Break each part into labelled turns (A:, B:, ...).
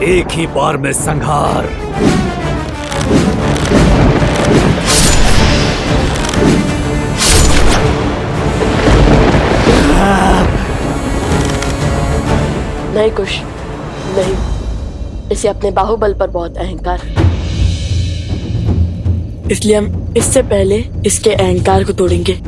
A: एक ही बार में संहार।
B: नहीं कुश, नहीं। इसे अपने बाहुबल पर बहुत अहंकार है, इसलिए हम इससे पहले इसके अहंकार को तोड़ेंगे।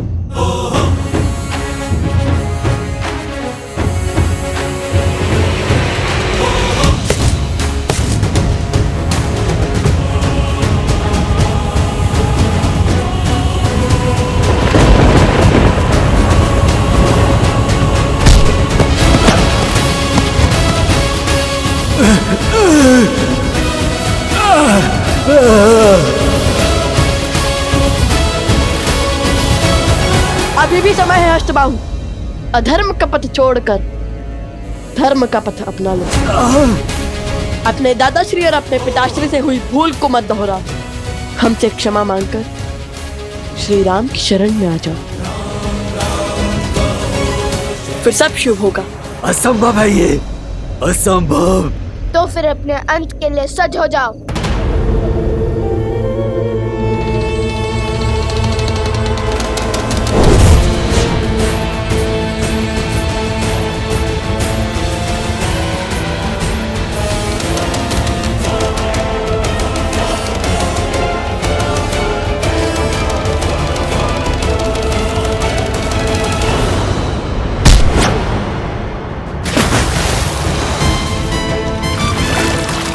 B: अभी भी समय है अष्टबाहु, अधर्म का पथ छोड़कर धर्म का पथ अपना लो। अपने दादाश्री और अपने पिताश्री से हुई भूल को मत दोहराओ। हमसे क्षमा मांगकर श्री राम की शरण में आ जाओ, फिर सब शुभ होगा।
A: असंभव है ये, असंभव।
C: तो फिर अपने अंत के लिए सज हो जाओ।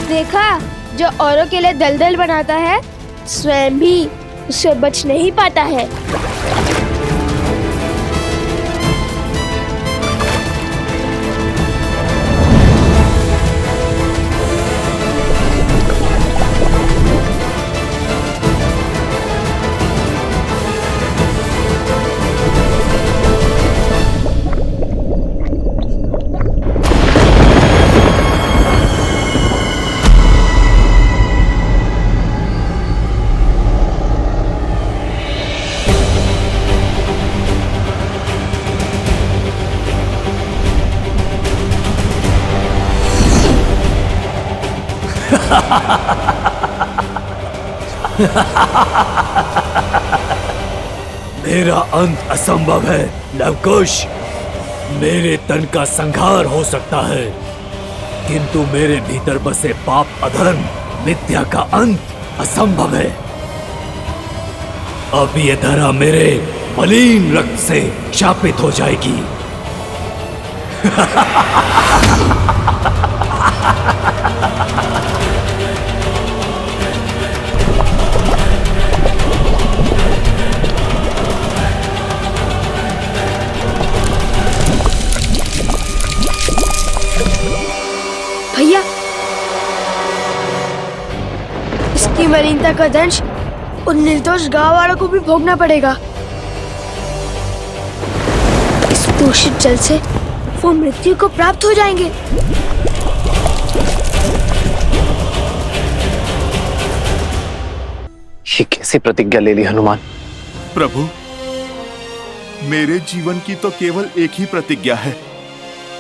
C: देखा, जो औरों के लिए दलदल बनाता है स्वयं भी उससे बच नहीं पाता है।
A: मेरा अंत असंभव है लवकुश। मेरे तन का संहार हो सकता है, किंतु मेरे भीतर बसे पाप अधर्म मिथ्या का अंत असंभव है। अब ये धरा मेरे मलिन रक्त से शापित हो जाएगी।
C: भैया, इसकी मलिनता का दंश उन निर्दोष गांव वालों को भी भोगना पड़ेगा। इस दूषित जल से वो मृत्यु को प्राप्त हो जाएंगे।
D: ये कैसी प्रतिज्ञा ले ली हनुमान?
E: प्रभु, मेरे जीवन की तो केवल एक ही प्रतिज्ञा है,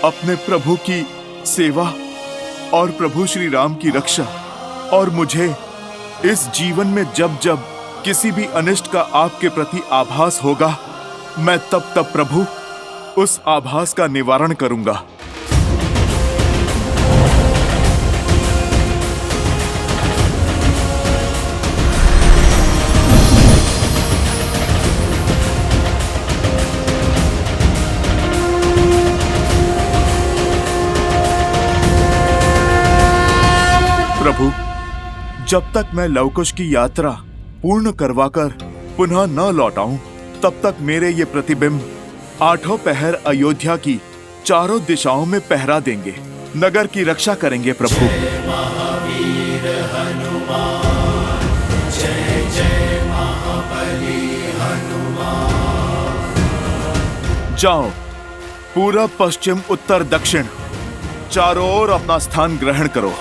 E: अपने प्रभु की सेवा और प्रभु श्री राम की रक्षा। और मुझे इस जीवन में जब जब किसी भी अनिष्ट का आपके प्रति आभास होगा, मैं तब तब प्रभु उस आभास का निवारण करूंगा। प्रभु, जब तक मैं लवकुश की यात्रा पूर्ण करवाकर पुनः न लौट आऊं, तब तक मेरे ये प्रतिबिंब आठों पहर अयोध्या की चारों दिशाओं में पहरा देंगे, नगर की रक्षा करेंगे। प्रभु,
F: जय महावीर हनुमान, जय जय महाबली हनुमान।
E: जाओ, पूरब पश्चिम उत्तर दक्षिण चारों ओर अपना स्थान ग्रहण करो।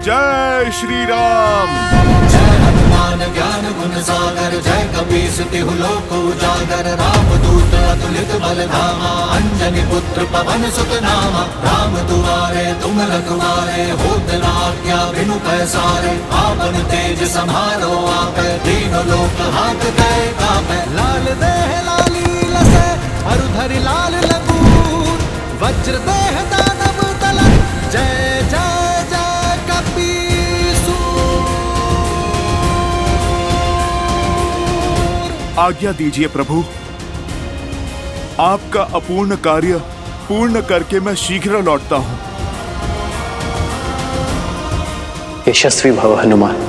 E: जय श्री राम।
F: जय हनुमान ज्ञान गुण सागर, जय कपीस तिहु लोक उजागर। रामदूत अतुलित बल धामा, अंजनी पुत्र पवन सुत नामा। राम दुआरे तुम रखवारे, होत न आज्ञा बिनु पैसारे। आपन तेज समारो आपे, तीनों लोक हाथ गए कापे।
G: लाल देह लाली लसे, अरुधरि लाल लंगूर। वज्र देह दानव दलन, जय जय जय कपीसूर।
E: आज्ञा दीजिए प्रभु, आपका अपूर्ण कार्य पूर्ण करके मैं शीघ्र लौटता हूँ।
D: यशस्वी भव हनुमान।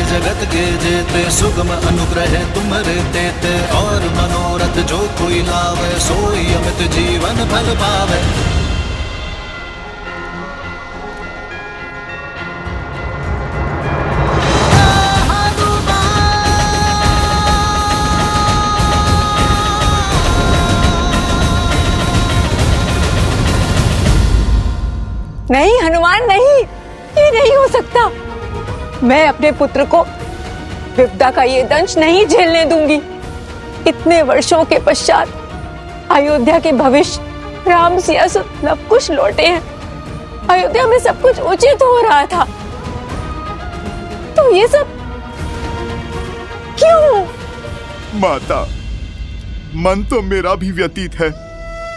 F: जगत के जेते, सुगम अनुग्रह तुम्हारे देते। और मनोरथ जो कोई लावे, सोई अमित जीवन फल पावे।
H: नहीं हनुमान, नहीं, ये नहीं हो सकता। मैं अपने पुत्र को विपदा का ये दंश नहीं झेलने दूंगी। इतने वर्षों के पश्चात अयोध्या के भविष्य राम सिया लव कुश लौटे हैं। अयोध्या में सब कुछ उचित हो रहा था, तो ये सब क्यों?
E: माता, मन तो मेरा भी व्यतीत है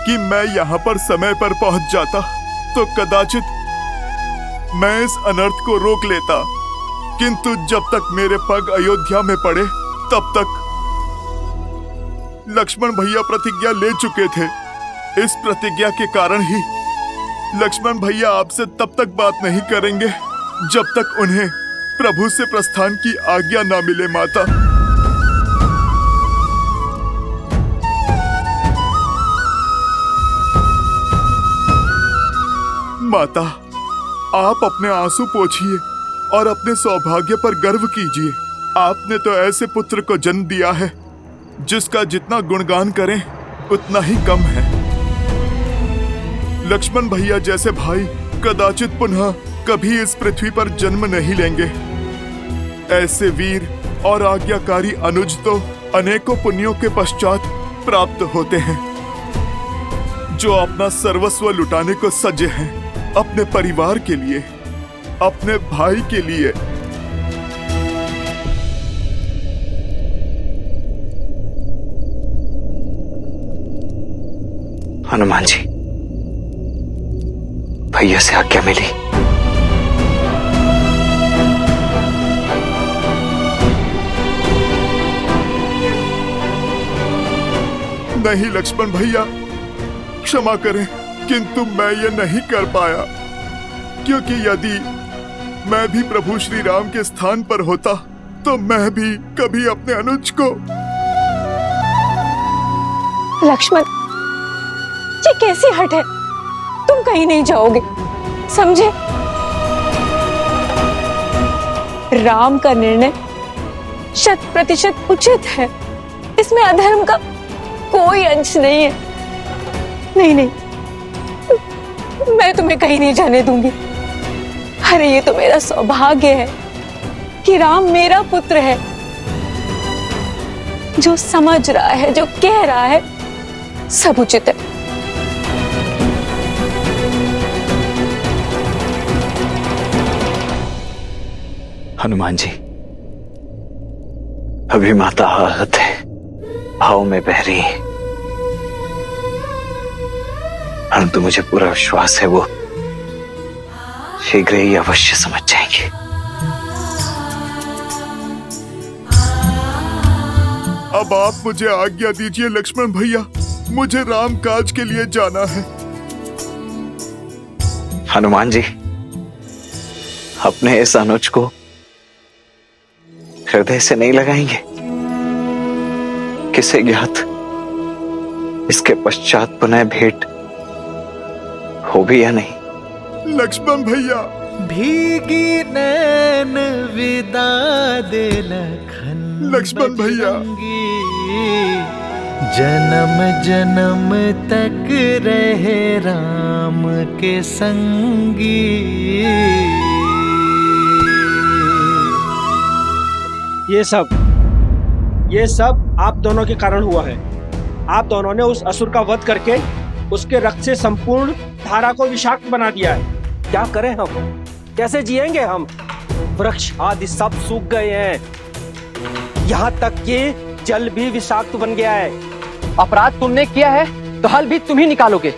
E: कि मैं यहाँ पर समय पर पहुंच जाता तो कदाचित मैं इस अनर्थ को रोक लेता, किंतु जब तक मेरे पग अयोध्या में पड़े तब तक लक्ष्मण भैया प्रतिज्ञा ले चुके थे। इस प्रतिज्ञा के कारण ही लक्ष्मण भैया आपसे तब तक बात नहीं करेंगे जब तक उन्हें प्रभु से प्रस्थान की आज्ञा ना मिले। माता, माता, आप अपने आंसू पोंछिए और अपने सौभाग्य पर गर्व कीजिए। आपने तो ऐसे पुत्र को जन्म दिया है जिसका जितना गुणगान करें उतना ही कम है। लक्ष्मण भैया जैसे भाई कदाचित पुनः कभी इस पृथ्वी पर जन्म नहीं लेंगे। ऐसे वीर और आज्ञाकारी अनुज तो अनेकों पुण्यों के पश्चात प्राप्त होते हैं, जो अपना सर्वस्व लुटाने को सज्ज हैं अपने परिवार के लिए, अपने भाई के लिए।
D: हनुमान जी, भैया से आज्ञा मिली।
E: नहीं लक्ष्मण भैया, क्षमा करें, किंतु मैं ये नहीं कर पाया, क्योंकि यदि मैं भी प्रभु श्री राम के स्थान पर होता तो मैं भी कभी अपने अनुज को।
H: लक्ष्मण, ये कैसी हट है? तुम कहीं नहीं जाओगे, समझे? राम का निर्णय 100% उचित है, इसमें अधर्म का कोई अंश नहीं है। नहीं नहीं, मैं तुम्हें कहीं नहीं जाने दूंगी। अरे ये तो मेरा सौभाग्य है कि राम मेरा पुत्र है, जो समझ रहा है, जो कह रहा है, सब उचित है।
D: हनुमान जी, अभी माता आहत है, भाव में बह रही है, परंतु मुझे पूरा विश्वास है वो शीघ्र ही अवश्य समझ जाएंगे।
E: अब आप मुझे आज्ञा दीजिए लक्ष्मण भैया, मुझे राम काज के लिए जाना है।
D: हनुमान जी, अपने इस अनुज को हृदय से नहीं लगाएंगे? किसे ज्ञात इसके पश्चात पुनः भेंट हो भी या नहीं।
E: लक्ष्मण भैया,
G: भीगी नैन विदा दे लखन।
E: लक्ष्मण भैया,
G: जन्म जन्म तक रहे राम के संगी।
I: ये सब आप दोनों के कारण हुआ है। आप दोनों ने उस असुर का वध करके उसके रक्त से संपूर्ण धारा को विषाक्त बना दिया है। क्या करें हम? कैसे जिएंगे हम? वृक्ष आदि सब सूख गए हैं। यहाँ तक कि जल भी विषाक्त बन गया है।
J: अपराध तुमने किया है तो हल भी तुम ही निकालोगे।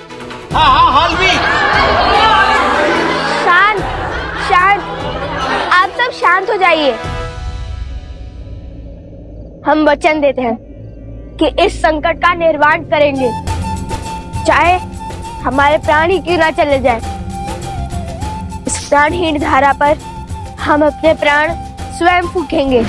I: हाँ, हल भी।
C: शांत शांत, आप सब शांत हो जाइए। हम वचन देते हैं कि इस संकट का निर्वाण करेंगे, चाहे हमारे प्राण ही क्यों ना चले जाए। इस प्राणहीन धारा पर हम अपने प्राण स्वयं फूकेंगे।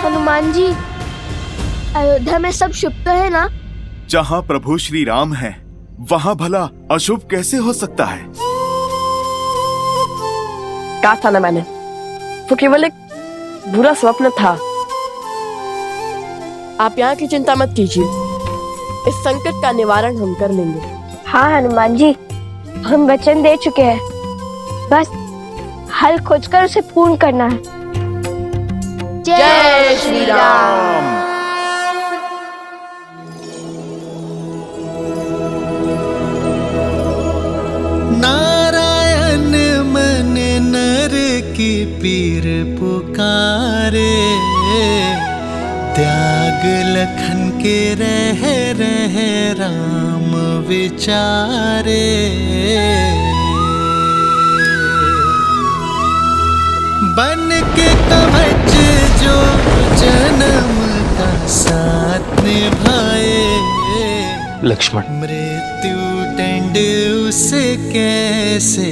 C: हनुमान जी, अयोध्या में सब शुभ तो है ना?
E: जहाँ प्रभु श्री राम है वहाँ भला अशुभ कैसे हो सकता है?
B: कहा था ना मैंने, वो केवल एक बुरा स्वप्न था। आप यहाँ की चिंता मत कीजिए, इस संकट का निवारण हम कर लेंगे।
C: हाँ हनुमान जी, हम वचन दे चुके हैं, बस हल खोजकर उसे पूर्ण करना है।
B: जय श्री राम।
G: नारायण मन नर की पीर पुकारे, त्याग लखन के रह राम विचारे। बन के कवच जो जन्म का साथ निभाए,
J: लक्ष्मण,
G: मृत्यु दंड उसे कैसे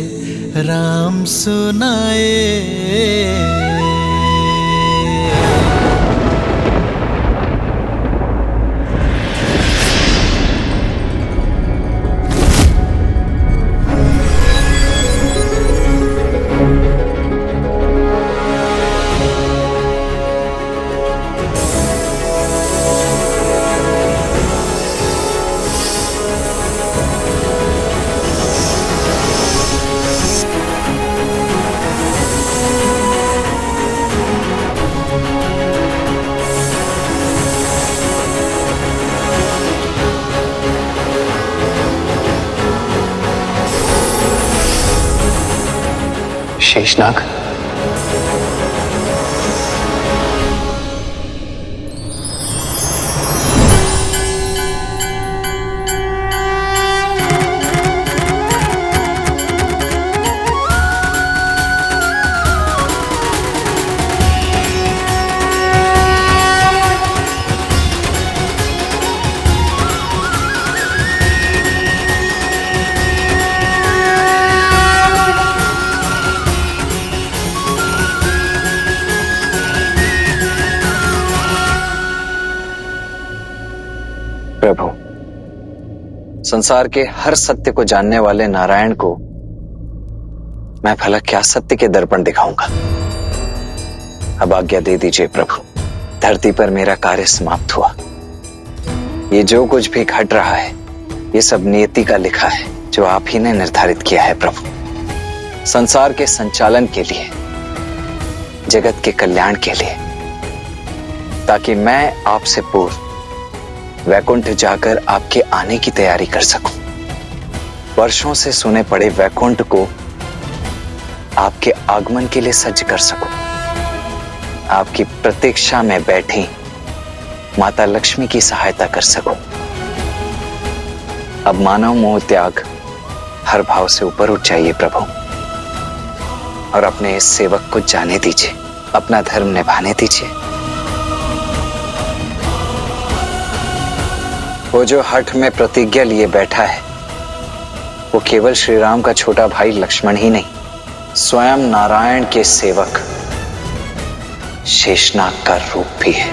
G: राम सुनाए।
D: शेषनाग, प्रभु, संसार के हर सत्य को जानने वाले नारायण को मैं भला क्या सत्य के दर्पण दिखाऊंगा। अब आज्ञा दे दीजिए प्रभु, धरती पर मेरा कार्य समाप्त हुआ। ये जो कुछ भी घट रहा है ये सब नियति का लिखा है, जो आप ही ने निर्धारित किया है प्रभु, संसार के संचालन के लिए, जगत के कल्याण के लिए, ताकि मैं आपसे पूर्व वैकुंठ जाकर आपके आने की तैयारी कर सकूं। वर्षों से सुने पड़े वैकुंठ को आपके आगमन के लिए सज्ज कर सकूं। आपकी प्रतीक्षा में बैठी माता लक्ष्मी की सहायता कर सकूं। अब मानव मोह त्याग हर भाव से ऊपर उठ जाइए प्रभु, और अपने इस सेवक को जाने दीजिए, अपना धर्म निभाने दीजिए। वो जो हठ में प्रतिज्ञा लिए बैठा है वो वो केवल श्री राम का छोटा भाई लक्ष्मण ही नहीं, स्वयं नारायण के सेवक शेषनाग का रूप भी है।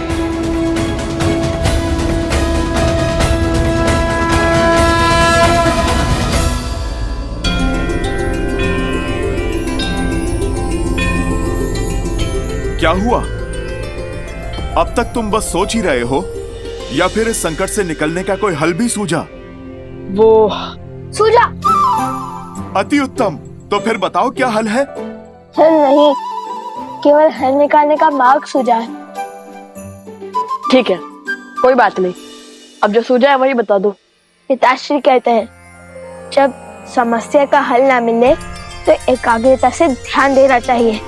E: क्या हुआ? अब तक तुम बस सोच ही रहे हो या फिर इस संकट से निकलने का कोई हल भी सूझा?
B: वो
C: सूझा।
E: अति उत्तम, तो फिर बताओ क्या हल है?
C: हल नहीं, केवल हल निकालने का मार्ग सूझा है।
B: ठीक है, कोई बात नहीं, अब जो सूझा है वही बता दो।
C: पिताश्री कहते हैं जब समस्या का हल ना मिले तो एकाग्रता से ध्यान देना चाहिए।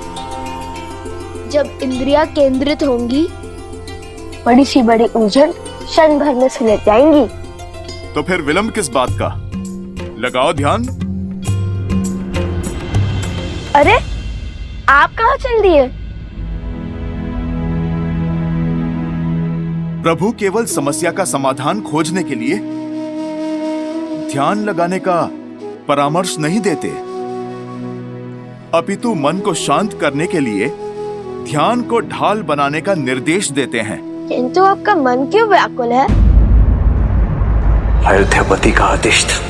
C: जब इंद्रियां केंद्रित होंगी, बड़ी सी बड़ी उलझन क्षण भर में सुलझ जाएंगी।
E: तो फिर विलंब किस बात का? लगाओ ध्यान।
C: अरे आप कहाँ चल दिए?
E: प्रभु केवल समस्या का समाधान खोजने के लिए ध्यान लगाने का परामर्श नहीं देते, अपितु मन को शांत करने के लिए ध्यान को ढाल बनाने का निर्देश देते हैं।
C: किंतु आपका मन क्यों व्याकुल है?
D: अयोध्यापति का आदेश था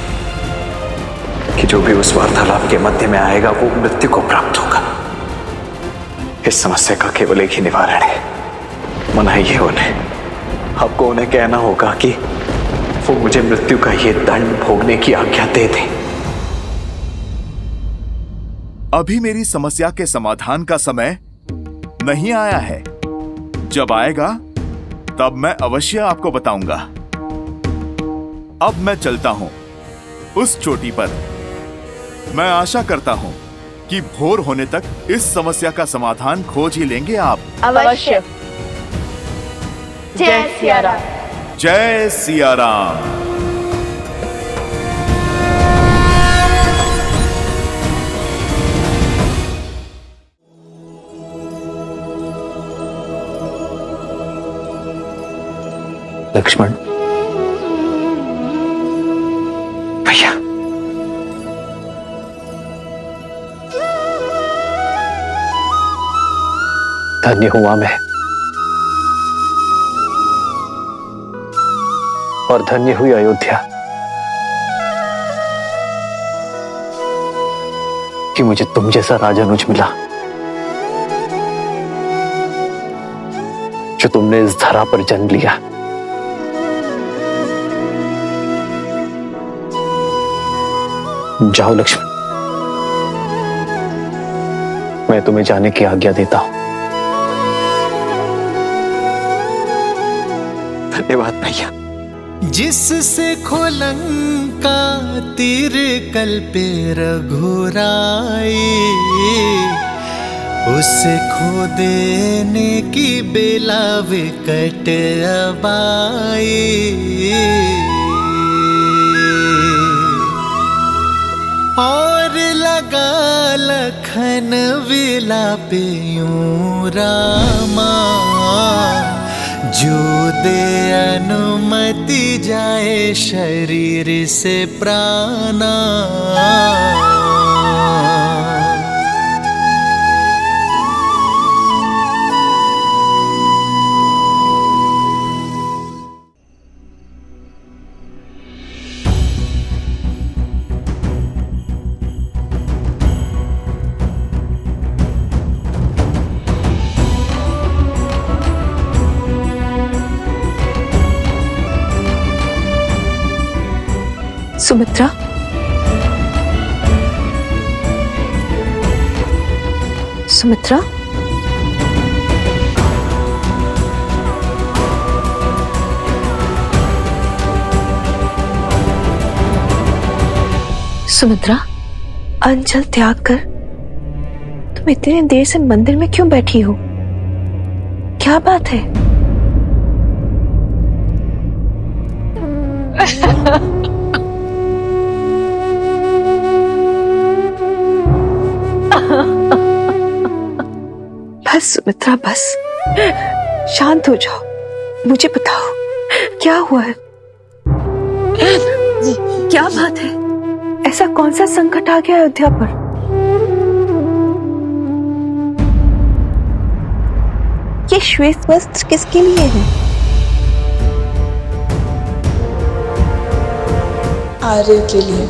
D: कि जो भी उस वार्तालाप के मध्य में आएगा वो मृत्यु को प्राप्त होगा। इस समस्या का केवल एक ही निवारण है, मनाइए उन्हें। आपको उन्हें कहना होगा कि वो मुझे मृत्यु का ये दंड भोगने की आज्ञा दे दें।
E: अभी मेरी समस्या के समाधान का समय नहीं आया है। जब आएगा तब मैं अवश्य आपको बताऊंगा। अब मैं चलता हूं उस चोटी पर। मैं आशा करता हूं कि भोर होने तक इस समस्या का समाधान खोज ही लेंगे आप।
B: अवश्य। जय सिया राम।
E: जय सिया राम।
D: लक्ष्मण भैया, धन्य हुआ मैं और धन्य हुई अयोध्या कि मुझे तुम जैसा राजानुज मिला, जो तुमने इस धरा पर जन्म लिया। जाओ लक्ष्मण, मैं तुम्हें जाने की आज्ञा देता हूं। धन्यवाद भैया।
G: जिससे खोलंका तीर कल पे रघुराई, उसे खो देने की बेला विकट अब आई। और लगा लखन विलापे यूं रामा, जो दे अनुमति जाए शरीर से प्राणा।
H: सुमित्रा, सुमित्रा, सुमित्रा, अंजल त्याग कर तुम इतनी देर से मंदिर में क्यों बैठी हो? क्या बात है? बस सुमित्रा, बस शांत हो जाओ। मुझे बताओ क्या हुआ है? क्या बात है? ऐसा कौन सा संकट आ गया अयोध्या पर? ये श्वेत वस्त्र किसके लिए है?
K: आर्य के लिए।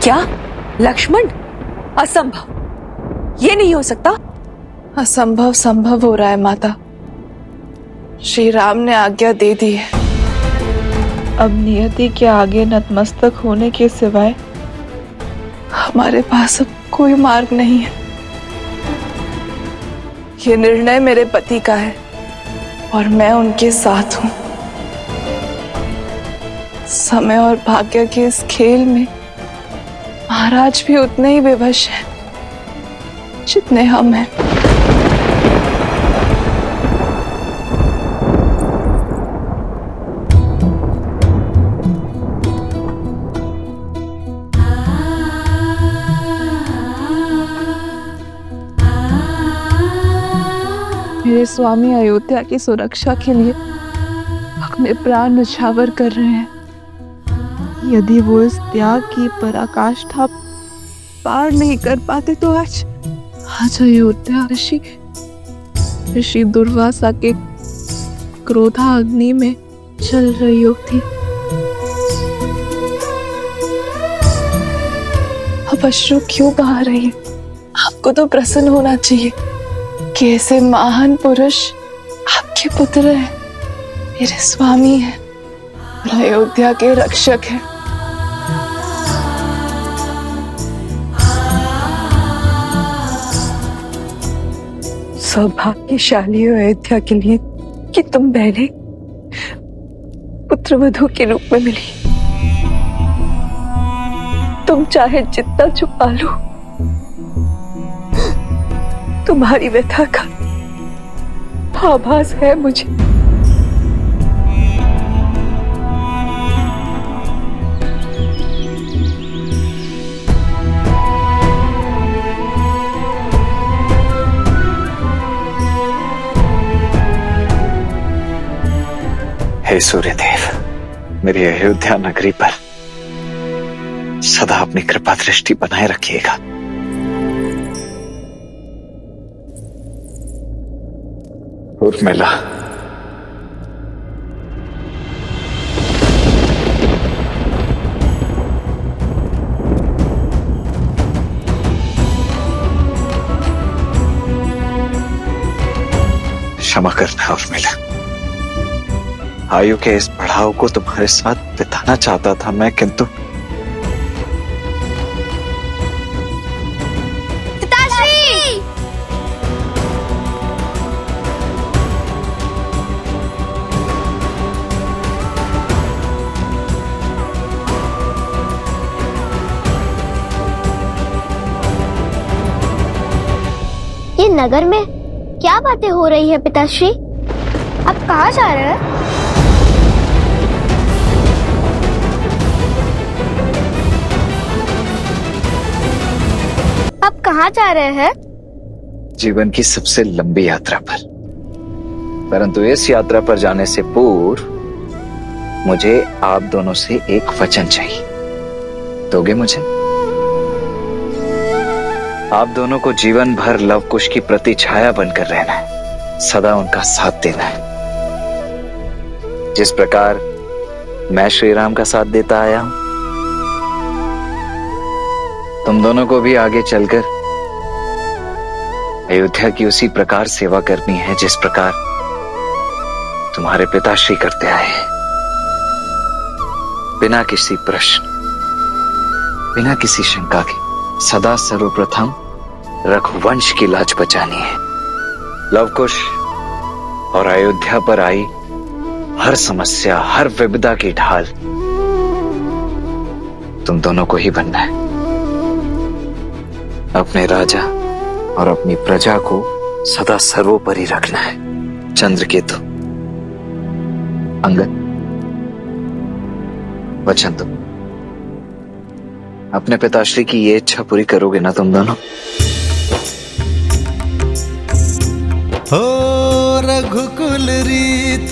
H: क्या लक्ष्मण? असंभव, ये नहीं हो सकता।
K: असंभव संभव हो रहा है माता। श्री राम ने आज्ञा दे दी है। अब नियति के आगे नतमस्तक होने के सिवाय हमारे पास अब कोई मार्ग नहीं है। ये निर्णय मेरे पति का है और मैं उनके साथ हूं। समय और भाग्य के इस खेल में महाराज भी उतने ही विवश हैं जितने हम हैं। मेरे स्वामी अयोध्या की सुरक्षा के लिए अपने प्राण न्यौछावर कर रहे हैं। यदि वो इस त्याग की पराकाष्ठा पार नहीं कर पाते तो आज अयोध्या ऋषि दुर्वासा के क्रोधा अग्नि में जल रही होती। अब अश्रु क्यों बहा रही है? आपको तो प्रसन्न होना चाहिए कि ऐसे महान पुरुष आपके पुत्र हैं, मेरे स्वामी हैं और अयोध्या के रक्षक हैं।
H: सौभाग्यशाली हो अयोध्या के लिए कि तुम बहने पुत्रवधू के रूप में मिली। तुम चाहे जितना छुपा लो, तुम्हारी व्यथा का आभास है मुझे।
D: हे सूर्यदेव, मेरी अयोध्या नगरी पर सदा अपनी कृपा दृष्टि बनाए रखिएगा। उर्मिला, क्षमा करना उर्मिला। आयु के इस पड़ाव को तुम्हारे साथ बिताना चाहता था मैं, किंतु
C: पिताश्री! ये नगर में क्या बातें हो रही है पिताश्री? आप कहाँ जा रहे हैं? आप कहाँ जा रहे हैं?
D: जीवन की सबसे लंबी यात्रा पर, परंतु इस यात्रा पर जाने से पूर्व मुझे आप दोनों से एक वचन चाहिए। दोगे मुझे? आप दोनों को जीवन भर लव कुश की प्रतिछाया बनकर रहना है, सदा उनका साथ देना है। जिस प्रकार मैं श्री राम का साथ देता आया हूं, तुम दोनों को भी आगे चलकर अयोध्या की उसी प्रकार सेवा करनी है जिस प्रकार तुम्हारे पिताश्री करते आए हैं। बिना किसी प्रश्न, बिना किसी शंका के, सदा सर्वप्रथम रघुवंश की लाज बचानी है। लवकुश और अयोध्या पर आई हर समस्या, हर विपदा की ढाल तुम दोनों को ही बनना है। अपने राजा और अपनी प्रजा को सदा सर्वोपरि रखना है। चंद्रकेतु, अंगद, वचन दो, अपने पिताश्री की ये इच्छा पूरी करोगे ना तुम दोनों?
G: हो रघुकुल रीत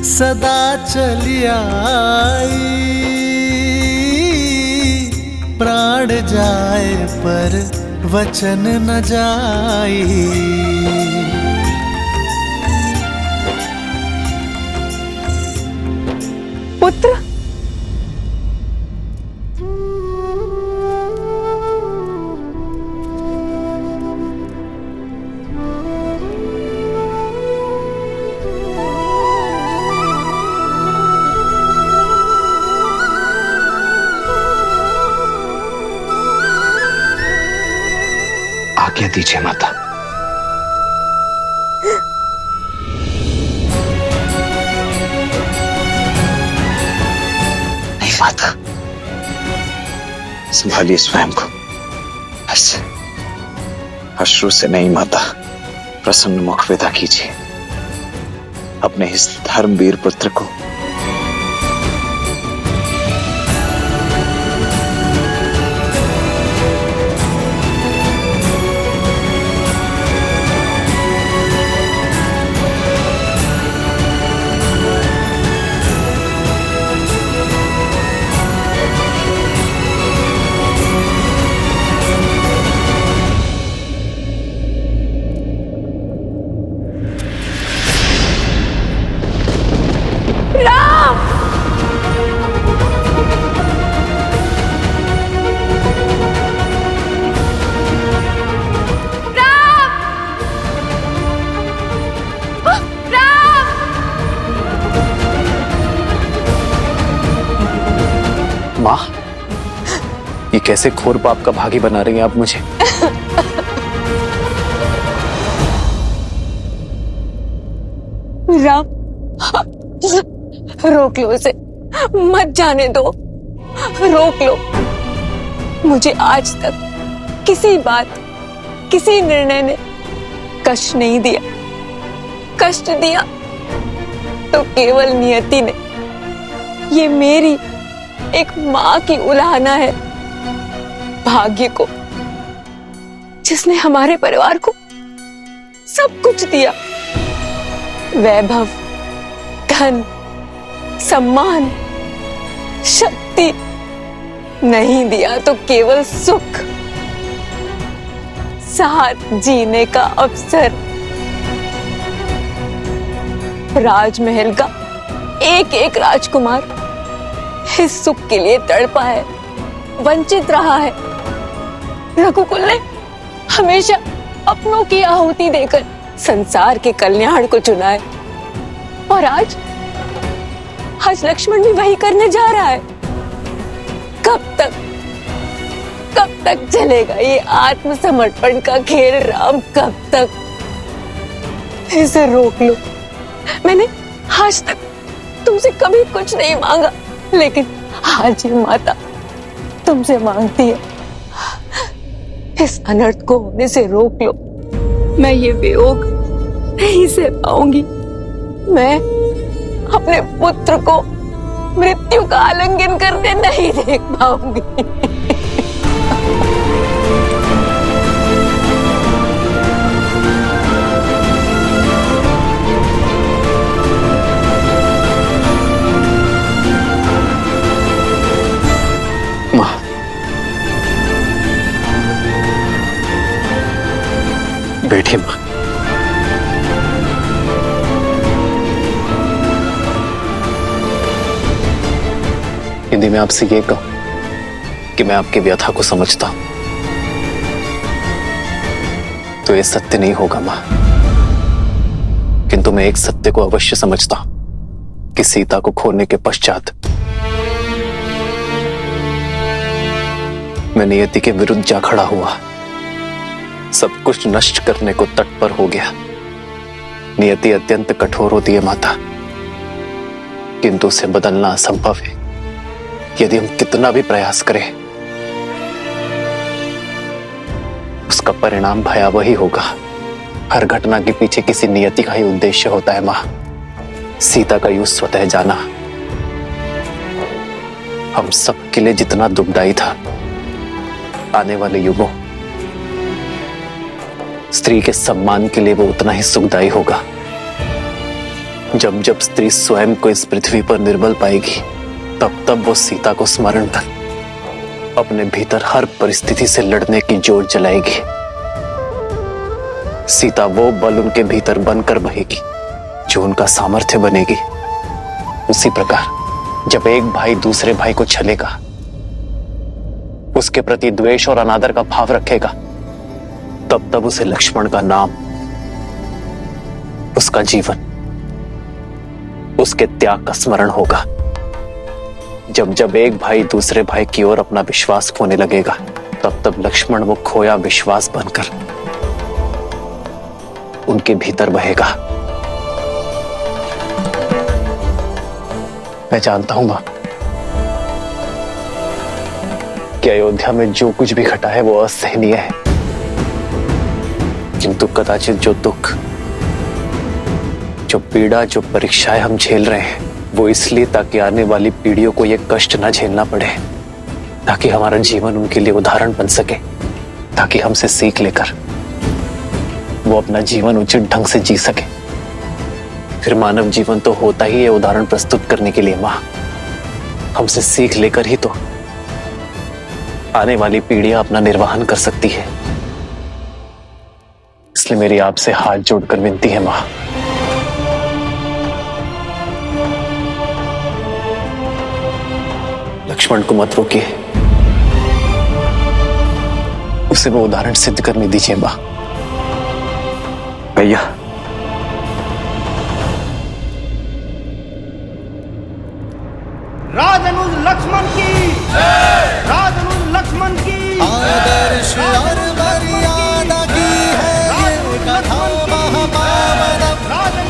G: सदा चली आई, प्राण जाए पर वचन न जाई।
H: पुत्र,
D: आज्ञा दीजिए माता। नहीं माता, संभालिए स्वयं को। ऐसे अश्रु से नहीं माता, प्रसन्न मुख विदा कीजिए अपने इस धर्मवीर पुत्र को। माँ, ये कैसे घोर पाप का भागी बना रही हैं आप मुझे?
H: राम, रोक लो उसे, मत जाने दो, रोक लो। मुझे आज तक किसी बात, किसी निर्णय ने कष्ट नहीं दिया। कष्ट दिया तो केवल नियति ने। ये मेरी एक माँ की उलाहना है भाग्य को, जिसने हमारे परिवार को सब कुछ दिया। वैभव, धन, सम्मान, शक्ति नहीं दिया तो केवल सुख, साथ जीने का अवसर। राजमहल का एक एक राजकुमार इस सुख के लिए तड़पा है, वंचित रहा है। रघुकुल ने हमेशा अपनों की आहुति देकर संसार के कल्याण को चुना है, और आज लक्ष्मण भी वही करने जा रहा है। कब तक चलेगा ये आत्मसमर्पण का खेल राम? कब तक? इसे रोक लो। मैंने आज तक तुमसे कभी कुछ नहीं मांगा, लेकिन आज ये माता तुमसे मांगती है, इस अनर्थ को होने से रोक लो। मैं ये वियोग नहीं सह पाऊंगी। मैं अपने पुत्र को मृत्यु का आलिंगन करते नहीं देख पाऊंगी।
D: माँ, बैठे माँ। यदि मैं आपसे ये कहूं कि मैं आपकी व्यथा को समझता हूं, तो ये सत्य नहीं होगा मां। किंतु मैं एक सत्य को अवश्य समझता हूं कि सीता को खोने के पश्चात मैं नियति के विरुद्ध जा खड़ा हुआ। सब कुछ नष्ट करने को तत्पर हो गया। नियति अत्यंत कठोर होती है माता, किंतु उसे बदलना असंभव है। यदि हम कितना भी प्रयास करें, उसका परिणाम भयावह ही होगा। हर घटना के पीछे किसी नियति का ही उद्देश्य होता है मां। सीता का युग स्वतः जाना हम सबके लिए जितना दुखदायी था, आने वाले युगों स्त्री के सम्मान के लिए वो उतना ही सुखदायी होगा। जब जब स्त्री स्वयं को इस पृथ्वी पर निर्बल पाएगी, तब तब वो सीता को स्मरण कर अपने भीतर हर परिस्थिति से लड़ने की जोर जलाएगी। सीता वो बल उनके भीतर बनकर बहेगी जो उनका सामर्थ्य बनेगी। उसी प्रकार जब एक भाई दूसरे भाई को छलेगा, उसके प्रति द्वेष और अनादर का भाव रखेगा, तब तब उसे लक्ष्मण का नाम, उसका जीवन, उसके त्याग का स्मरण होगा। जब जब एक भाई दूसरे भाई की ओर अपना विश्वास खोने लगेगा, तब तब लक्ष्मण वो खोया विश्वास बनकर उनके भीतर बहेगा। मैं जानता हूं मां कि अयोध्या में जो कुछ भी घटा है वो असहनीय है, किंतु कदाचित जो दुख, जो पीड़ा, जो परीक्षाएं हम झेल रहे हैं, वो इसलिए ताकि आने वाली पीढ़ियों को यह कष्ट ना झेलना पड़े, ताकि हमारा जीवन उनके लिए उदाहरण बन सके, ताकि हमसे सीख लेकर वो अपना जीवन उचित ढंग से जी सके। फिर मानव जीवन तो होता ही है उदाहरण प्रस्तुत करने के लिए मां। हमसे सीख लेकर ही तो आने वाली पीढ़ियां अपना निर्वहन कर सकती है। इसलिए मेरी आपसे हाथ जोड़कर विनती है मां, लक्ष्मण को मत रोकिए, उसे वो उदाहरण सिद्ध करने दीजिए मां। भैया,
L: राजनुज लक्ष्मण की, राजनुज लक्ष्मण की
G: आदर्श और मर्यादा की है ये कथा महापावनम।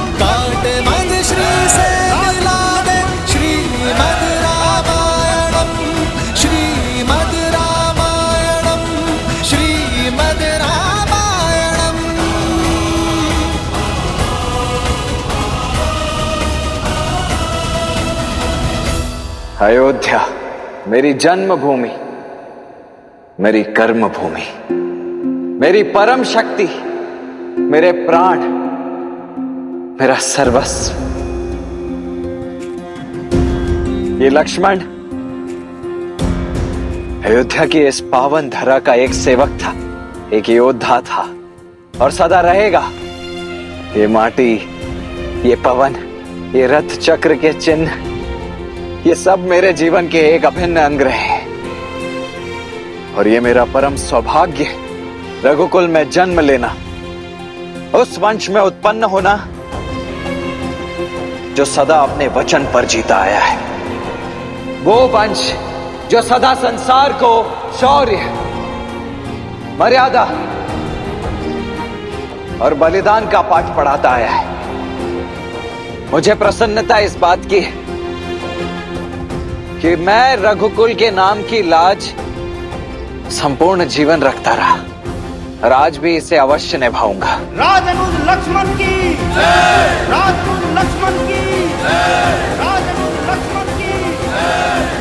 G: काटे मद श्री से मिला दे श्रीमद् रामायणम, श्रीमद् रामायणम, श्रीमद् रामायणम।
D: अयोध्या मेरी जन्मभूमि, मेरी कर्म भूमि, मेरी परम शक्ति, मेरे प्राण, मेरा सर्वस्व। ये लक्ष्मण अयोध्या की इस पावन धरा का एक सेवक था, एक योद्धा था और सदा रहेगा। ये माटी, ये पवन, ये रथ चक्र के चिन्ह, ये सब मेरे जीवन के एक अभिन्न अंग रहे। और ये मेरा परम सौभाग्य, रघुकुल में जन्म लेना, उस वंश में उत्पन्न होना जो सदा अपने वचन पर जीता आया है। वो वंश जो सदा संसार को शौर्य, मर्यादा और बलिदान का पाठ पढ़ाता आया है। मुझे प्रसन्नता इस बात की है कि मैं रघुकुल के नाम की लाज संपूर्ण जीवन रखता रहा और आज भी इसे अवश्य निभाऊंगा।
L: राजनुज लक्ष्मण की, राजनुज लक्ष्मण की, राजनुज लक्ष्मण की,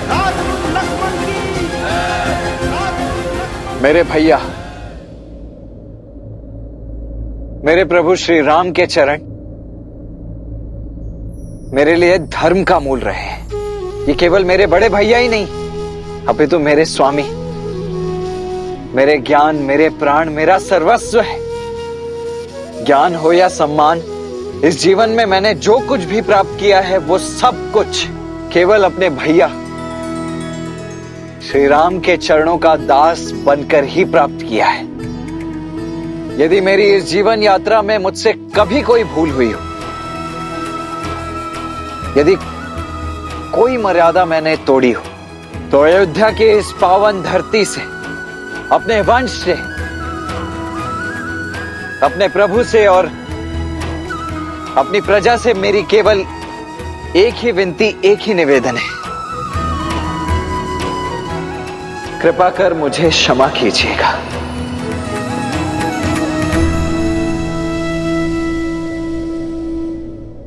L: राजनुज लक्ष्मण की, राजनुज लक्ष्मण।
D: मेरे भैया, मेरे प्रभु श्री राम के चरण मेरे लिए धर्म का मूल रहे हैं। ये केवल मेरे बड़े भैया ही नहीं, अपितु मेरे स्वामी, मेरे ज्ञान, मेरे प्राण, मेरा सर्वस्व है। ज्ञान हो या सम्मान, इस जीवन में मैंने जो कुछ भी प्राप्त किया है वो सब कुछ केवल अपने भैया श्री राम के चरणों का दास बनकर ही प्राप्त किया है। यदि मेरी इस जीवन यात्रा में मुझसे कभी कोई भूल हुई हो, यदि कोई मर्यादा मैंने तोड़ी हो, तो अयोध्या की इस पावन धरती से, अपने वंश से अपने प्रभु से और अपनी प्रजा से मेरी केवल एक ही विनती, एक ही निवेदन है। कृपा कर मुझे क्षमा कीजिएगा।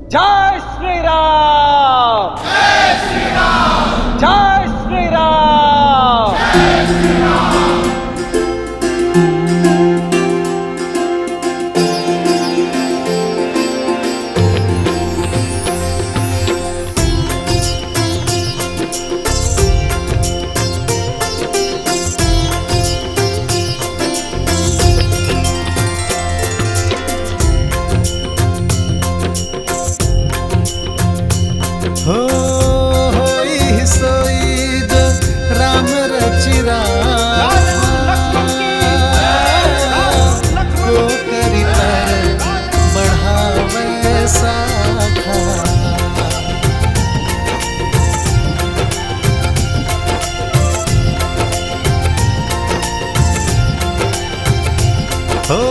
D: जय श्री राम! जय श्री राम! जय श्री राम! जय श्री राम!
G: होई सोई जो राम रचिरा को करी पर बढ़ावे साखा। हो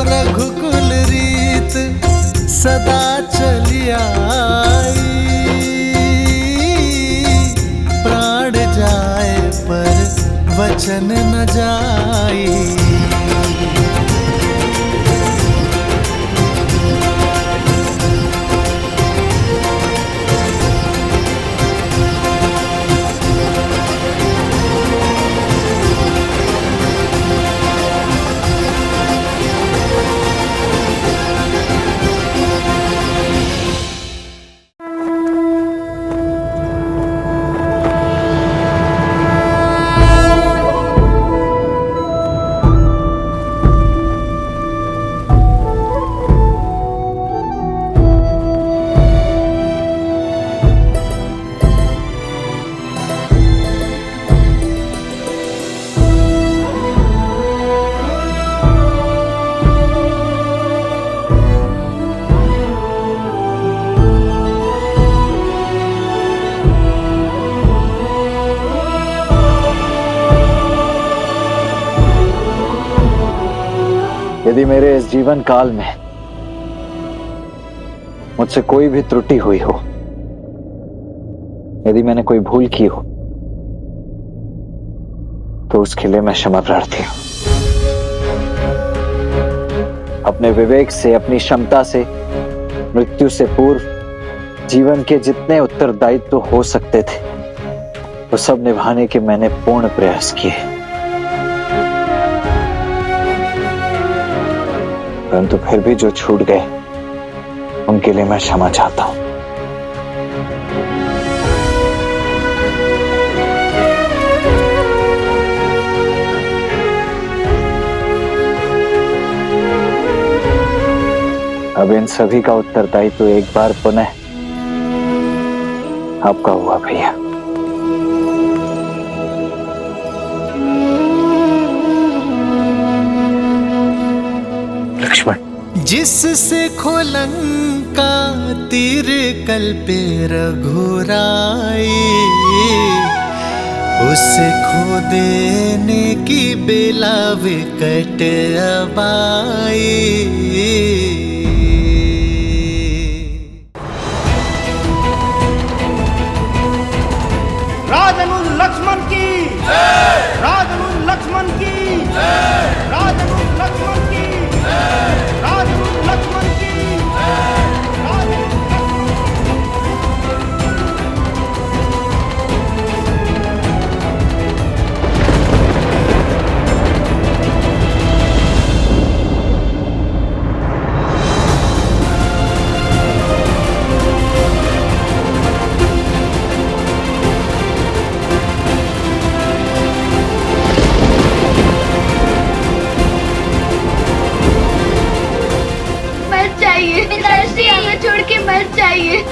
G: रघुकुल रीत सदा चली आई, जाए पर वचन न जाई।
D: यदि मेरे इस जीवन काल में मुझसे कोई भी त्रुटि हुई हो, यदि मैंने कोई भूल की हो, तो उसके लिए मैं क्षमा प्रार्थी हूं। अपने विवेक से, अपनी क्षमता से, मृत्यु से पूर्व जीवन के जितने उत्तरदायित्व हो सकते थे, वो सब निभाने के मैंने पूर्ण प्रयास किए, परंतु फिर भी जो छूट गए उनके लिए मैं क्षमा चाहता हूं। अब इन सभी का उत्तरदायित्व तो एक बार पुनः आपका हुआ भैया।
G: जिससे खोलंका तीर कल्पे रघुराई, उसे खो देने की बेला विकट अबाई।
L: राजनुज लक्ष्मण की, राजनुज लक्ष्मण की, राजनुज लक्ष्मण की, राजनुज लक्ष्मण की,
C: हमें छोड़ के मत जाइए।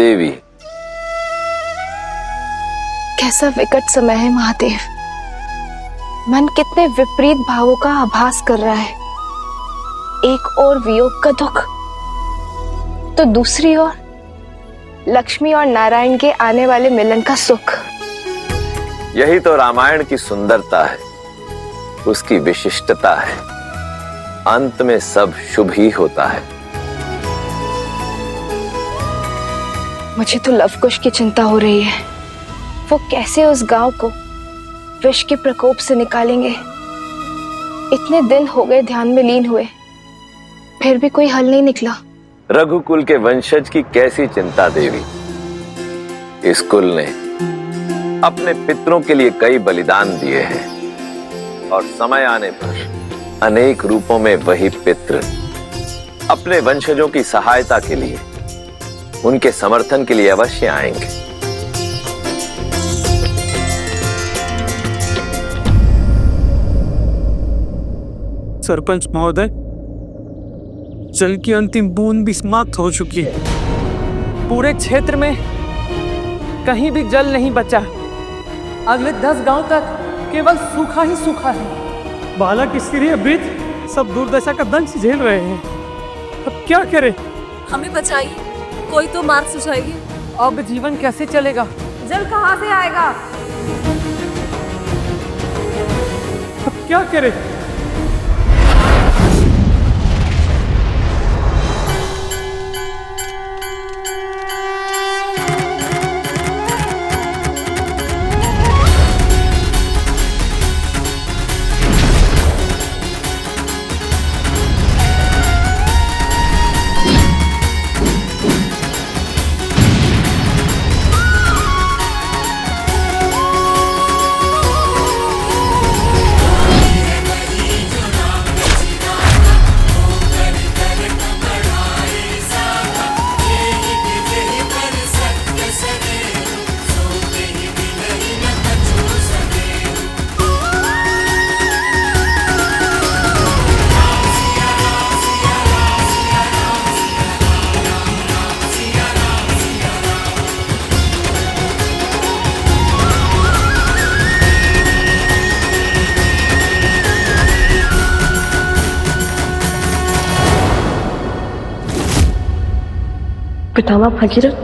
D: देवी।
C: कैसा विकट समय है महादेव। मन कितने विपरीत भावों का आभास कर रहा है। एक ओर वियोग का दुख, तो दूसरी ओर लक्ष्मी और नारायण के आने वाले मिलन का सुख।
D: यही तो रामायण की सुंदरता है, उसकी विशिष्टता है। अंत में सब शुभ ही होता है।
C: मुझे तो लवकुश की चिंता हो रही है। वो कैसे उस गांव को विष के प्रकोप से निकालेंगे। इतने दिन हो गए ध्यान में लीन हुए, फिर भी कोई हल नहीं निकला।
D: रघुकुल के वंशज की कैसी चिंता देवी। इस कुल ने अपने पितरों के लिए कई बलिदान दिए हैं और समय आने पर अनेक रूपों में वही पितृ अपने वंशजों की सहायता के लिए, उनके समर्थन के लिए अवश्य आएंगे।
M: सरपंच महोदय, जल की अंतिम बूंद भी समाप्त हो चुकी है।
J: पूरे क्षेत्र में कहीं भी जल नहीं बचा। अगले 10 गांव तक केवल सूखा ही सूखा है।
M: बालक, स्त्री, वृद्ध सब दुर्दशा का दंश झेल रहे हैं। अब क्या करें?
N: हमें बचाइए, कोई तो मार्ग सुझाइए।
J: अब जीवन कैसे चलेगा?
N: जल कहाँ से आएगा?
M: अब क्या करें?
B: पितामह भगीरथ,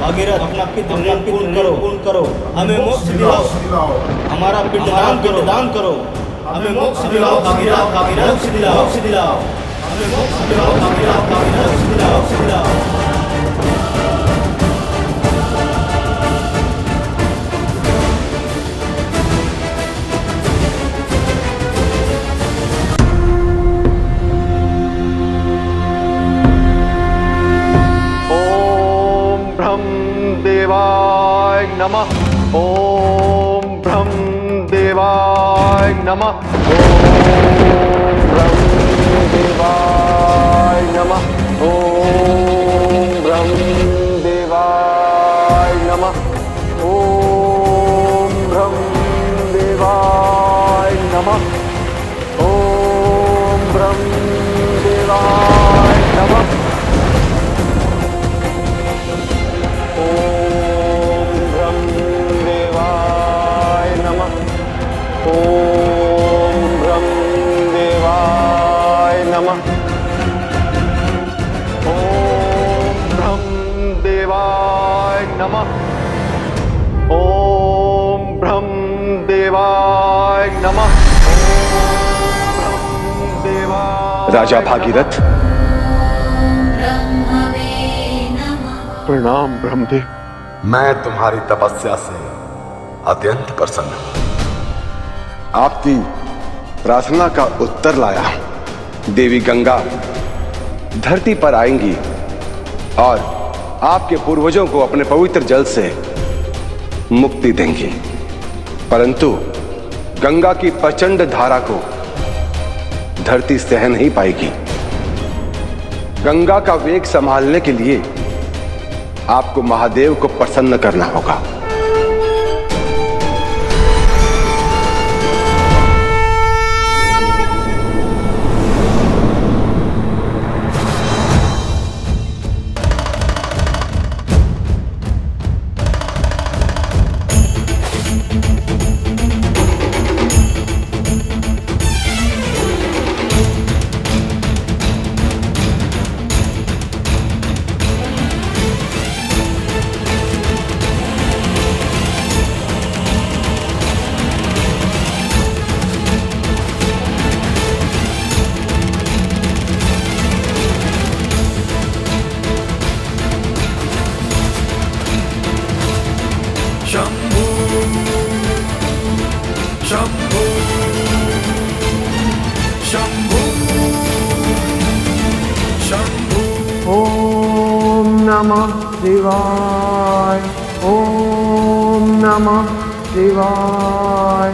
L: भागीरथ अपना पितृ ऋण पूर्ण करो, हमें मोक्ष दिलाओ। हमारा पिंडदान करो, हमें मोक्ष दिलाओ। भागीरथ मोक्ष दिलाओ, हमें मोक्ष दिलाओ। भागीरथ मोक्ष दिलाओ।
O: देवाय नमः। ओम ब्रह्म देवाय नमः। ओम ब्रह्म देवाय नमः। ओम ब्रह्म देवाय नमः। ओम ब्रह्म देवाय नमः। ओम ब्रह्म देवाय नमः। ओम ब्रह्म देवाय नमः। ओम ब्रह्म देवाय नमः। ओम ब्रह्म देवाय नमः।
P: राजा भागीरथ,
O: प्रणाम ब्रह्मदेव।
P: मैं तुम्हारी तपस्या से अत्यंत प्रसन्न हूं। आपकी प्रार्थना का उत्तर लाया हूं। देवी गंगा धरती पर आएंगी और आपके पूर्वजों को अपने पवित्र जल से मुक्ति देंगी, परंतु गंगा की प्रचंड धारा को धरती सह नहीं पाएगी। गंगा का वेग संभालने के लिए आपको महादेव को प्रसन्न करना होगा।
G: नमः शिवाय, ओम नमः शिवाय।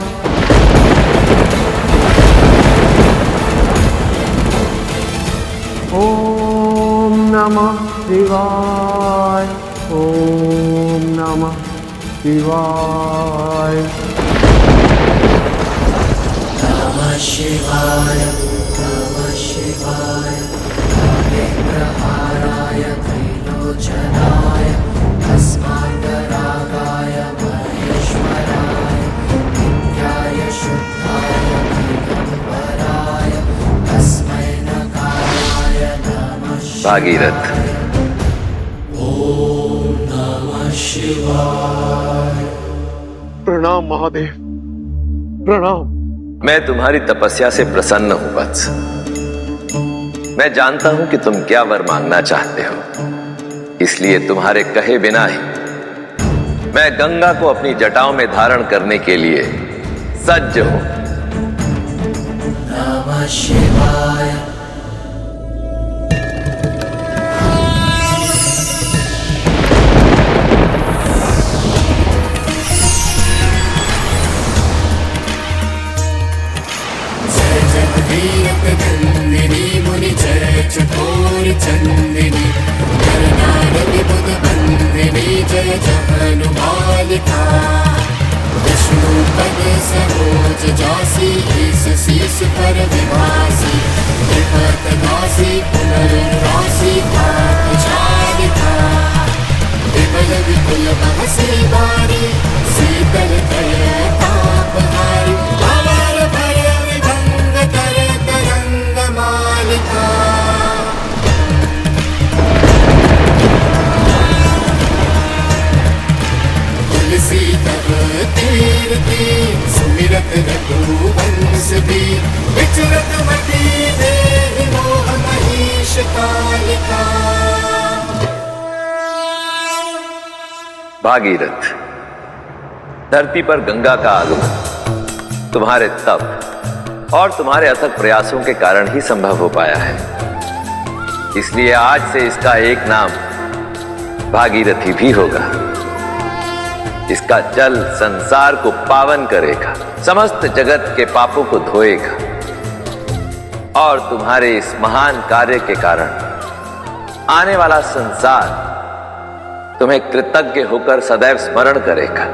G: ओम नमः शिवाय, ओम नमः शिवाय।
F: नमः शिवाय, नमः शिवाय। प्रहाराय त्रिलोचनाय अस्माकरागाय महेश्वराय नित्याय शुद्धाय दिगंबराय तस्मै नकाराय नमः
D: भागीरथ,
F: ओम नमः शिवाय।
O: प्रणाम महादेव, प्रणाम।
D: मैं तुम्हारी तपस्या से प्रसन्न हूं वत्स। मैं जानता हूं कि तुम क्या वर मांगना चाहते हो, इसलिए तुम्हारे कहे बिना ही मैं गंगा को अपनी जटाओं में धारण करने के लिए सज्ज हूं।
F: नमः शिवाय। जगदीरकनंदिनी मुनि जय चकोर चंदिनी करनारवि बुध बंदिनी जय जगनुमालिका विष्णु पद सरोज जासी ईस शीस पर विवासी विपत दासी पुनर्वासी पाप चालिका विमल विपुल बहसी बारी शीतल तल तापहारी अमर भय विभंग कर तरंग मालिका। तुलसी तब तीर्ति सुमिरत रघुवंश भी विचरत मति देहि मोह महीश कालिका।
D: भागीरथ, धरती पर गंगा का आगमन तुम्हारे तप और तुम्हारे अथक प्रयासों के कारण ही संभव हो पाया है, इसलिए आज से इसका एक नाम भागीरथी भी होगा। इसका जल संसार को पावन करेगा, समस्त जगत के पापों को धोएगा और तुम्हारे इस महान कार्य के कारण आने वाला संसार तुम्हें कृतज्ञ होकर सदैव स्मरण करेगा।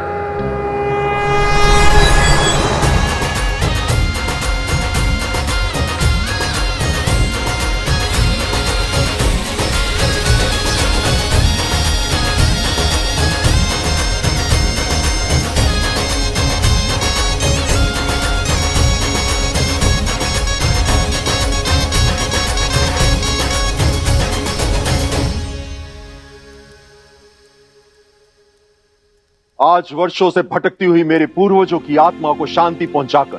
O: आज वर्षों से भटकती हुई मेरे पूर्वजों की आत्मा को शांति पहुंचाकर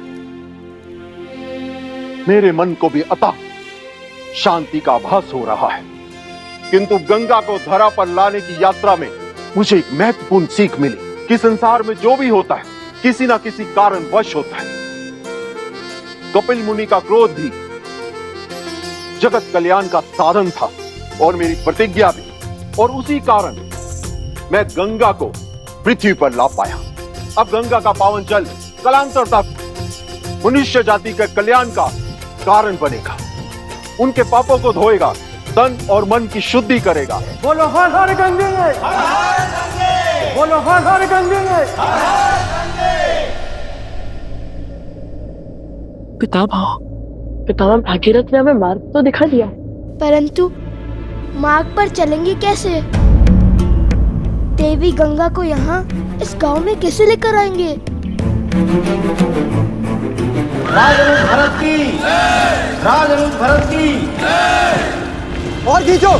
O: मेरे मन को भी अतः शांति का आभास हो रहा है, किंतु गंगा को धरा पर लाने की यात्रा में मुझे एक महत्वपूर्ण सीख मिली कि संसार में जो भी होता है किसी ना किसी कारणवश होता है। कपिल मुनि का क्रोध भी जगत कल्याण का साधन था और मेरी प्रतिज्ञा भी, और उसी कारण मैं गंगा को पृथ्वी पर ला पाया। अब गंगा का पावन जल कालांतर तक मनुष्य जाति के कल्याण का कारण बनेगा, उनके पापों को धोएगा, तन और मन की शुद्धि करेगा।
I: बोलो हर हर गंगे, बोलो हर हर गंगे।
B: पितामह भागीरथ ने हमें मार्ग तो दिखा दिया,
C: परंतु मार्ग पर चलेंगे कैसे? देवी गंगा को यहाँ इस गांव में कैसे लेकर आएंगे?
L: राजरूप भरत की, राजरूप भरत की।
G: और खींचो।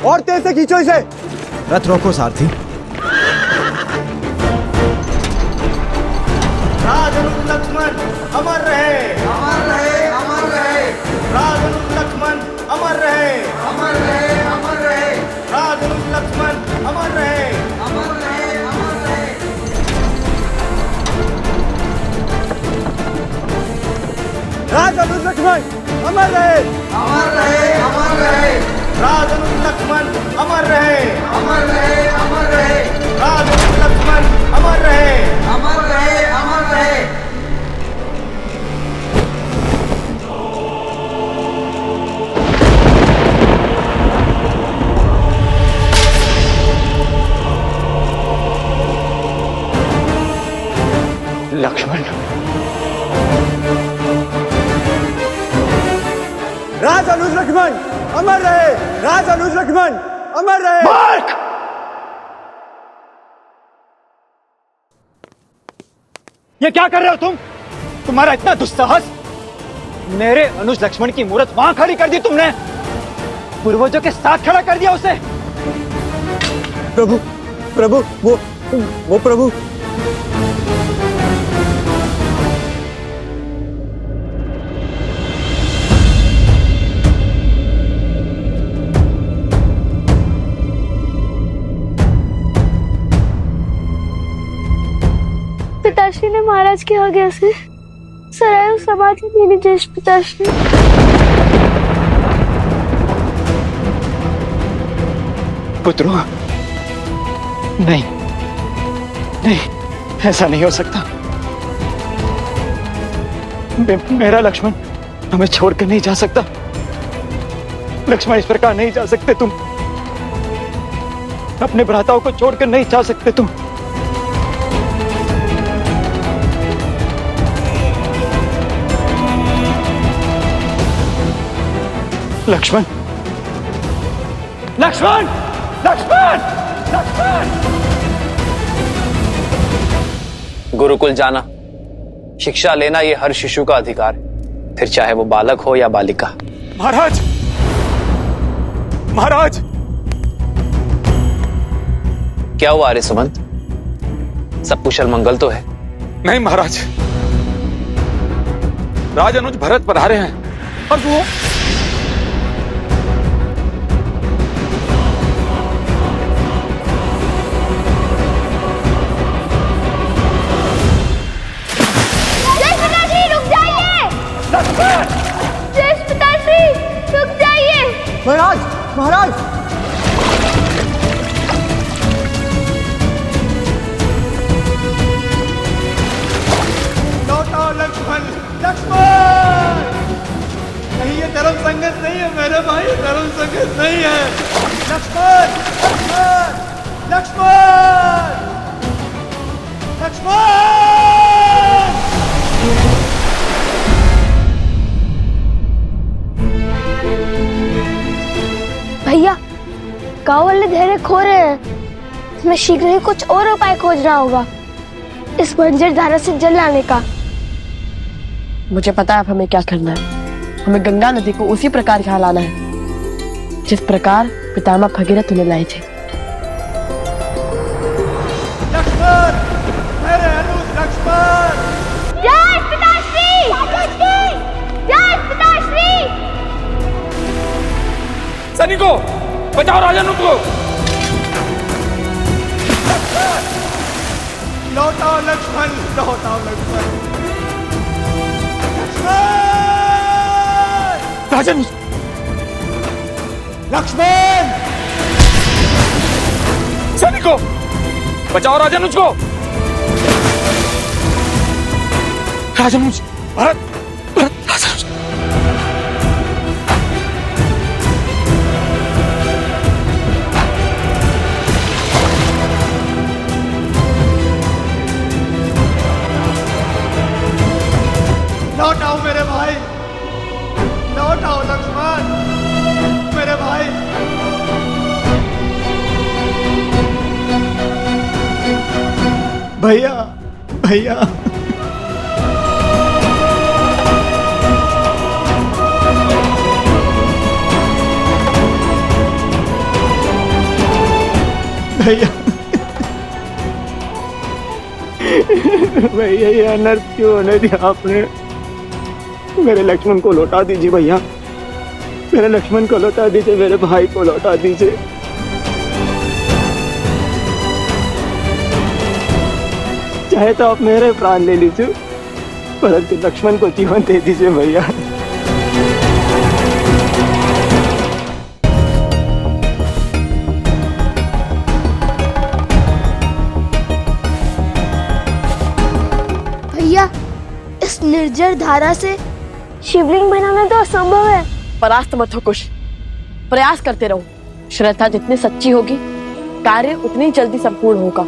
G: और तेज से खींचो इसे।
Q: रथ रोको सारथी।
L: राजरूप लक्ष्मण अमर रहे, अमर रहे, अमर रहे। राजरूप लक्ष्मण अमर रहे, अमर रहे, अमर रहे। राजरूप लक्ष्मण अमर रहे, अमर रहे, अमर रहे। अनुज लक्ष्मण अमर रहे, अमर रहे, अमर रहे। राज अनुज लक्ष्मण अमर रहे, अमर रहे, अमर रहे। राज अनुज लक्ष्मण अमर रहे, अमर रहे, अमर रहे।
R: लक्ष्मण,
L: राज अनुज लक्ष्मण अमर रहे, राज अनुज लक्ष्मण अमर रहे।
R: ये क्या कर रहे हो तुम? तुम्हारा इतना दुस्साहस! मेरे अनुज लक्ष्मण की मूर्त वहां खड़ी कर दी तुमने, पूर्वजों के साथ खड़ा कर दिया उसे।
L: प्रभु, प्रभु, वो प्रभु।
C: पिताश्री ने महाराज के आगे से सराय समाधि देनी जैश पिताश्री।
R: पुत्रों, नहीं नहीं, ऐसा नहीं हो सकता। मेरा लक्ष्मण हमें छोड़कर नहीं जा सकता। लक्ष्मण, इस प्रकार नहीं जा सकते तुम। अपने भ्राताओं को छोड़कर नहीं जा सकते तुम। लक्ष्मण, लक्ष्मण, लक्ष्मण, लक्ष्मण।
D: गुरुकुल जाना, शिक्षा लेना ये हर शिशु का अधिकार है, फिर चाहे वो बालक हो या बालिका।
R: महाराज, महाराज।
D: क्या हुआ आर्य सुमंत? सब कुशल मंगल तो है?
R: नहीं महाराज, राज अनुज भरत पधारे हैं और वो
L: महाराज, महाराज। लौटाओ लक्ष्मण, लक्ष्मण। नहीं, ये धर्म संगत नहीं है मेरे भाई, धर्म संगत नहीं है। लक्ष्मण, लक्ष्मण, लक्ष्मण, लक्ष्मण।
C: भैया, गांव वाले धैर्य खो रहे हैं। इसमें शीघ्र ही कुछ और उपाय खोजना होगा इस बंजर धारा से जल लाने का।
B: मुझे पता है अब हमें क्या करना है। हमें गंगा नदी को उसी प्रकार यहाँ लाना है जिस प्रकार पितामह भगीरथ उन्हें लाए थे।
L: लक्ष्मण, मेरे अनुज लक्ष्मण।
C: जय पिताश्री, जय पिताश्री।
R: सैनिकों, बचाओ राजा अनुज को।
L: लौटाओ लक्ष्मण, लौटाओ लक्ष्मण।
R: राजा अनुज,
L: लक्ष्मण।
R: सैनिकों, बचाओ राजा अनुज को। राजा अनुज, भरत, भरत, राजा अनुज।
L: लौटाओ मेरे भाई, लौटाओ लक्ष्मण, मेरे भाई। भैया, भैया। भैया,
R: भैया, ये अनर्थ क्यों होने दिया आपने? मेरे लक्ष्मण को लौटा दीजिए भैया, मेरे लक्ष्मण को लौटा दीजिए, मेरे भाई को लौटा दीजिए। चाहे तो आप मेरे प्राण ले लीजिए, परंतु लक्ष्मण को जीवन दे दीजिए भैया।
C: निर्जर धारा से शिवलिंग बनाना तो असंभव है।
B: परास्त मत हो कुश, प्रयास करते रहो। श्रद्धा जितनी सच्ची होगी, कार्य उतनी जल्दी संपूर्ण होगा।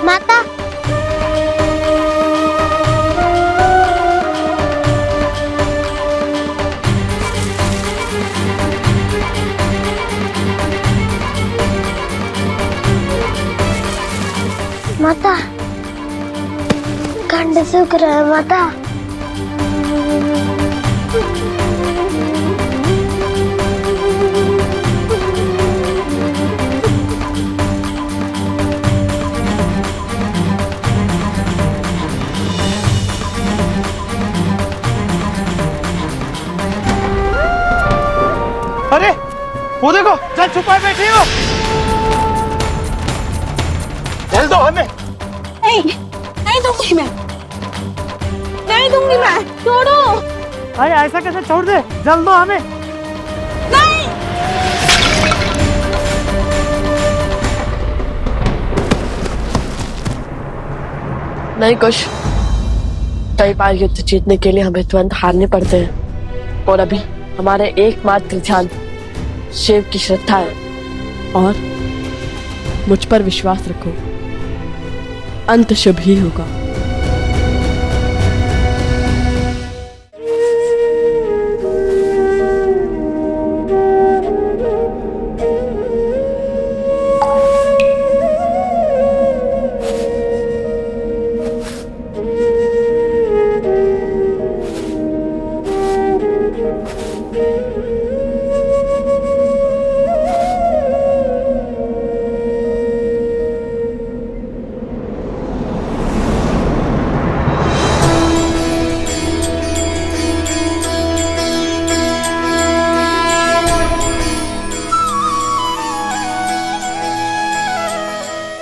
C: माता, माता, खंड सूख रहा है माता।
R: अरे वो देखो, जल छुपाए बैठी हो। जल दो हमें।
N: नहीं, नहीं दूंगी मैं, नहीं दूंगी मैं, छोड़ो।
J: अरे ऐसा कैसे छोड़ दे, जल दो हमें।
N: नहीं।
B: नहीं कुश, कई बार युद्ध जीतने के लिए हमें तुरंत हारने पड़ते हैं, और अभी हमारे एकमात्र ध्यान शिव की श्रद्धा है। और मुझ पर विश्वास रखो, अंत शुभ ही होगा।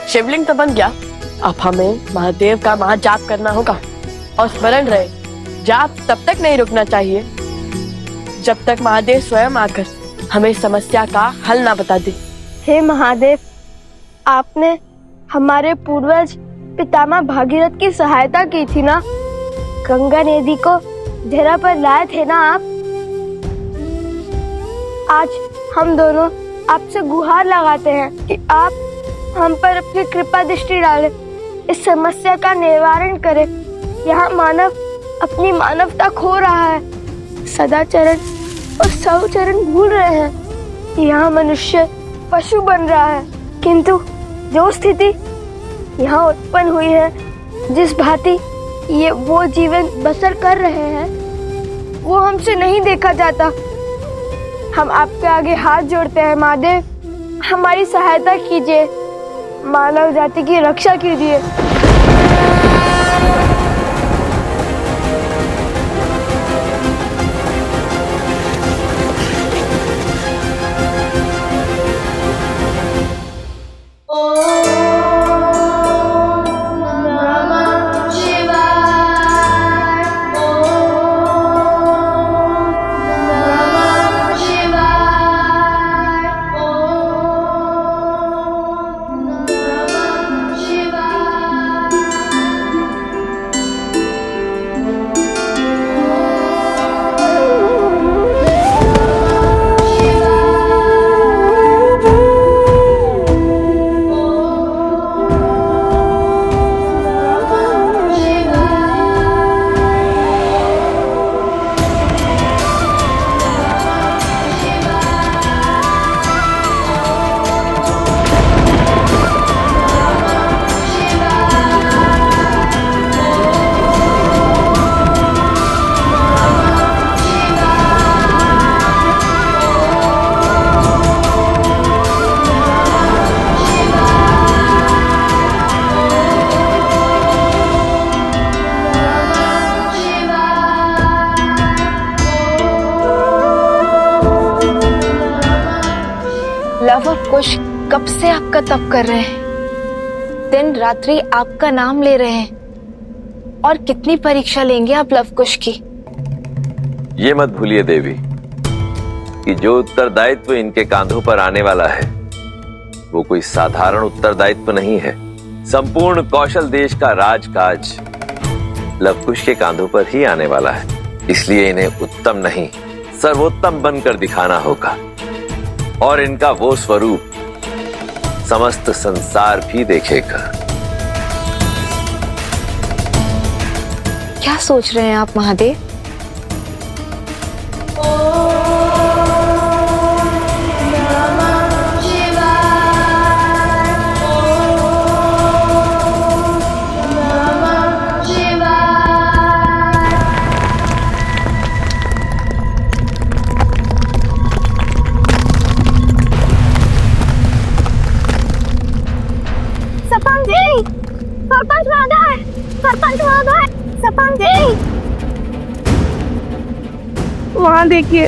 B: शिवलिंग तो बन गया, अब हमें महादेव का महाजाप करना होगा। और स्मरण रहे, जाप तब तक नहीं रुकना चाहिए जब तक महादेव स्वयं आकर हमें समस्या का हल ना बता दे।
C: हे महादेव, आपने हमारे पूर्वज पितामह भागीरथ की सहायता की थी ना, गंगा नदी को धरा पर लाए थे ना आप। आज हम दोनों आपसे गुहार लगाते हैं कि आप हम पर अपनी कृपा दृष्टि डालें, इस समस्या का निवारण करें। यहाँ मानव अपनी मानवता खो रहा है, सदाचरण और सौचरण भूल रहे हैं। यहाँ मनुष्य पशु बन रहा है, किंतु जो स्थिति यहाँ उत्पन्न हुई है, जिस भांति ये वो जीवन बसर कर रहे हैं, वो हमसे नहीं देखा जाता। हम आपके आगे हाथ जोड़ते हैं महादेव, हमारी सहायता कीजिए, मानव जाति की रक्षा कीजिए। लव और कुश कब से आपका तप कर रहे हैं, दिन रात्रि आपका नाम ले रहे हैं, और कितनी परीक्षा लेंगे आप लव कुश की।
S: ये मत भूलिए देवी कि जो उत्तरदायित्व इनके कांधों पर आने वाला है वो कोई साधारण उत्तरदायित्व नहीं है। संपूर्ण कौशल देश का राजकाज लवकुश के कांधों पर ही आने वाला है, इसलिए इन्हें उत्तम नहीं सर्वोत्तम बनकर दिखाना होगा, और इनका वो स्वरूप समस्त संसार भी देखेगा।
C: क्या सोच रहे हैं आप महादेव? सरपंच महोदय, सरपंच महोदय, सरपंच जी,
K: वहां देखिए।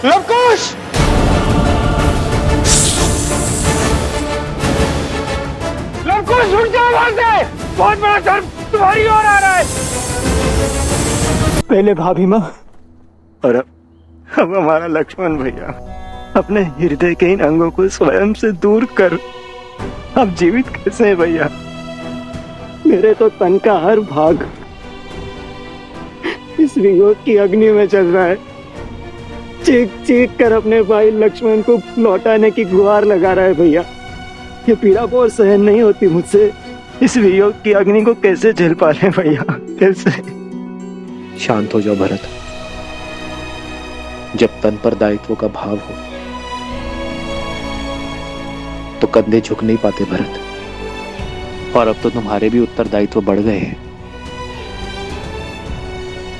R: लवकुश! लवकुश उठ जाओ वहां से! बहुत बड़ा सर्प तुम्हारी ओर आ रहा है। पहले भाभी माँ और अब हमारा लक्ष्मण भैया अपने हृदय के इन अंगों को स्वयं से दूर कर अब जीवित कैसे है भैया? मेरे तो तन का हर भाग इस वियोग की अग्नि में चल रहा है। चीख चीख कर अपने भाई लक्ष्मण को लौटाने की गुहार लगा रहा है भैया। ये पीड़ा बहुत सहन नहीं होती मुझसे। इस वियोग की अग्नि को कैसे झेल पा रहे भैया? कैसे?
T: शांत हो जाओ भरत। जब तन पर दायित्व का भाव हो तो कंधे झुक नहीं पाते भरत। और अब तो तुम्हारे भी उत्तरदायित्व बढ़ गए हैं।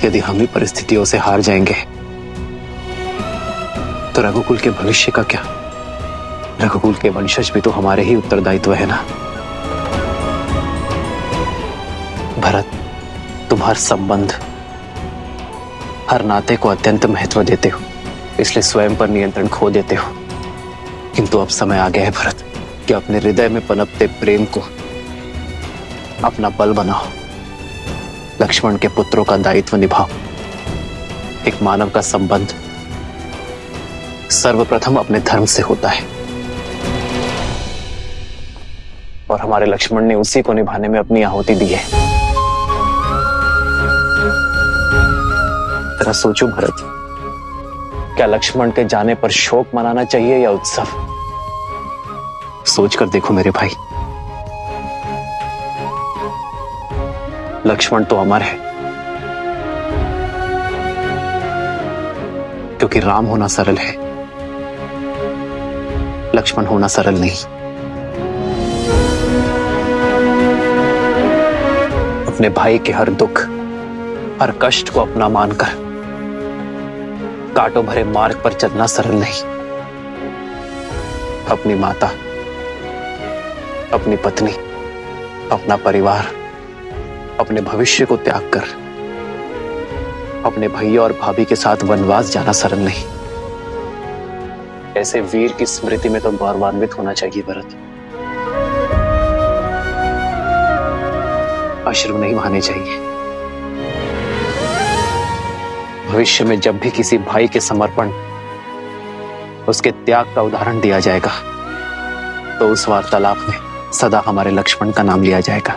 T: यदि हम ही परिस्थितियों से हार जाएंगे तो रघुकुल के भविष्य का क्या? रघुकुल के वंशज भी तो हमारे ही उत्तरदायित्व है ना। भरत, तुम हर संबंध, हर नाते को अत्यंत महत्व देते हो, इसलिए स्वयं पर नियंत्रण खो देते हो। किंतु अब समय आ गया है भरत कि अपने हृदय में पनपते प्रेम को अपना बल बनाओ। लक्ष्मण के पुत्रों का दायित्व निभाओ। एक मानव का संबंध सर्वप्रथम अपने धर्म से होता है, और हमारे लक्ष्मण ने उसी को निभाने में अपनी आहुति दी है। जरा सोचो भरत, क्या लक्ष्मण के जाने पर शोक मनाना चाहिए या उत्सव? सोच कर देखो मेरे भाई। लक्ष्मण तो अमर है, क्योंकि राम होना सरल है, लक्ष्मण होना सरल नहीं। अपने भाई के हर दुख, हर कष्ट को अपना मानकर कांटों भरे मार्ग पर चलना सरल नहीं। अपनी माता, अपनी पत्नी, अपना परिवार, अपने भविष्य को त्याग कर अपने भैया और भाभी के साथ वनवास जाना सरल नहीं। ऐसे वीर की स्मृति में तो गौरवान्वित होना चाहिए भरत। अश्रु नहीं बहाने चाहिए। भविष्य में जब भी किसी भाई के समर्पण, उसके त्याग का उदाहरण दिया जाएगा तो उस वार्तालाप में सदा हमारे लक्ष्मण का नाम लिया जाएगा।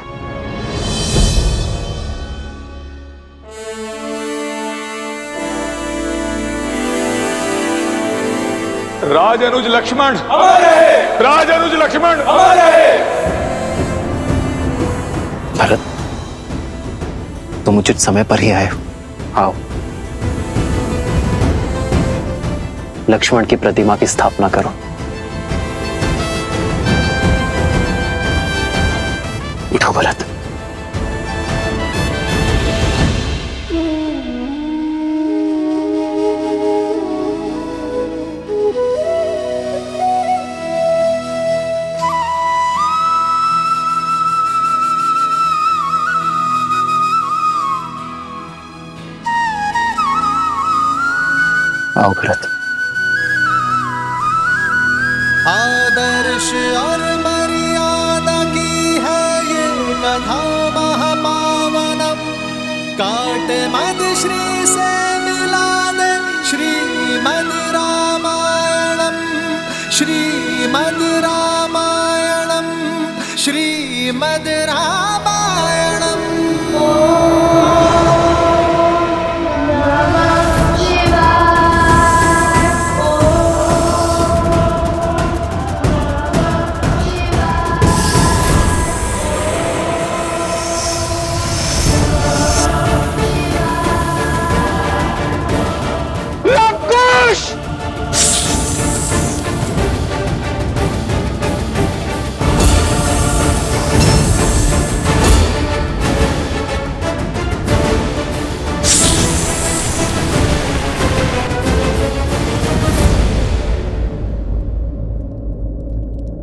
U: राजअनुज लक्ष्मण अमर रहे! राजअनुज लक्ष्मण अमर रहे!
T: भरत, तुम उचित समय पर ही आए हो। आओ, लक्ष्मण की प्रतिमा की स्थापना करो। उठो भरत। आओ भरत।
G: आदर्श और मर्यादा की है ये कथा महापावनम, काट मद श्री से मिला दे श्रीमद् रामायणम, श्रीमद् रामायणम, श्रीमद् रामायणम।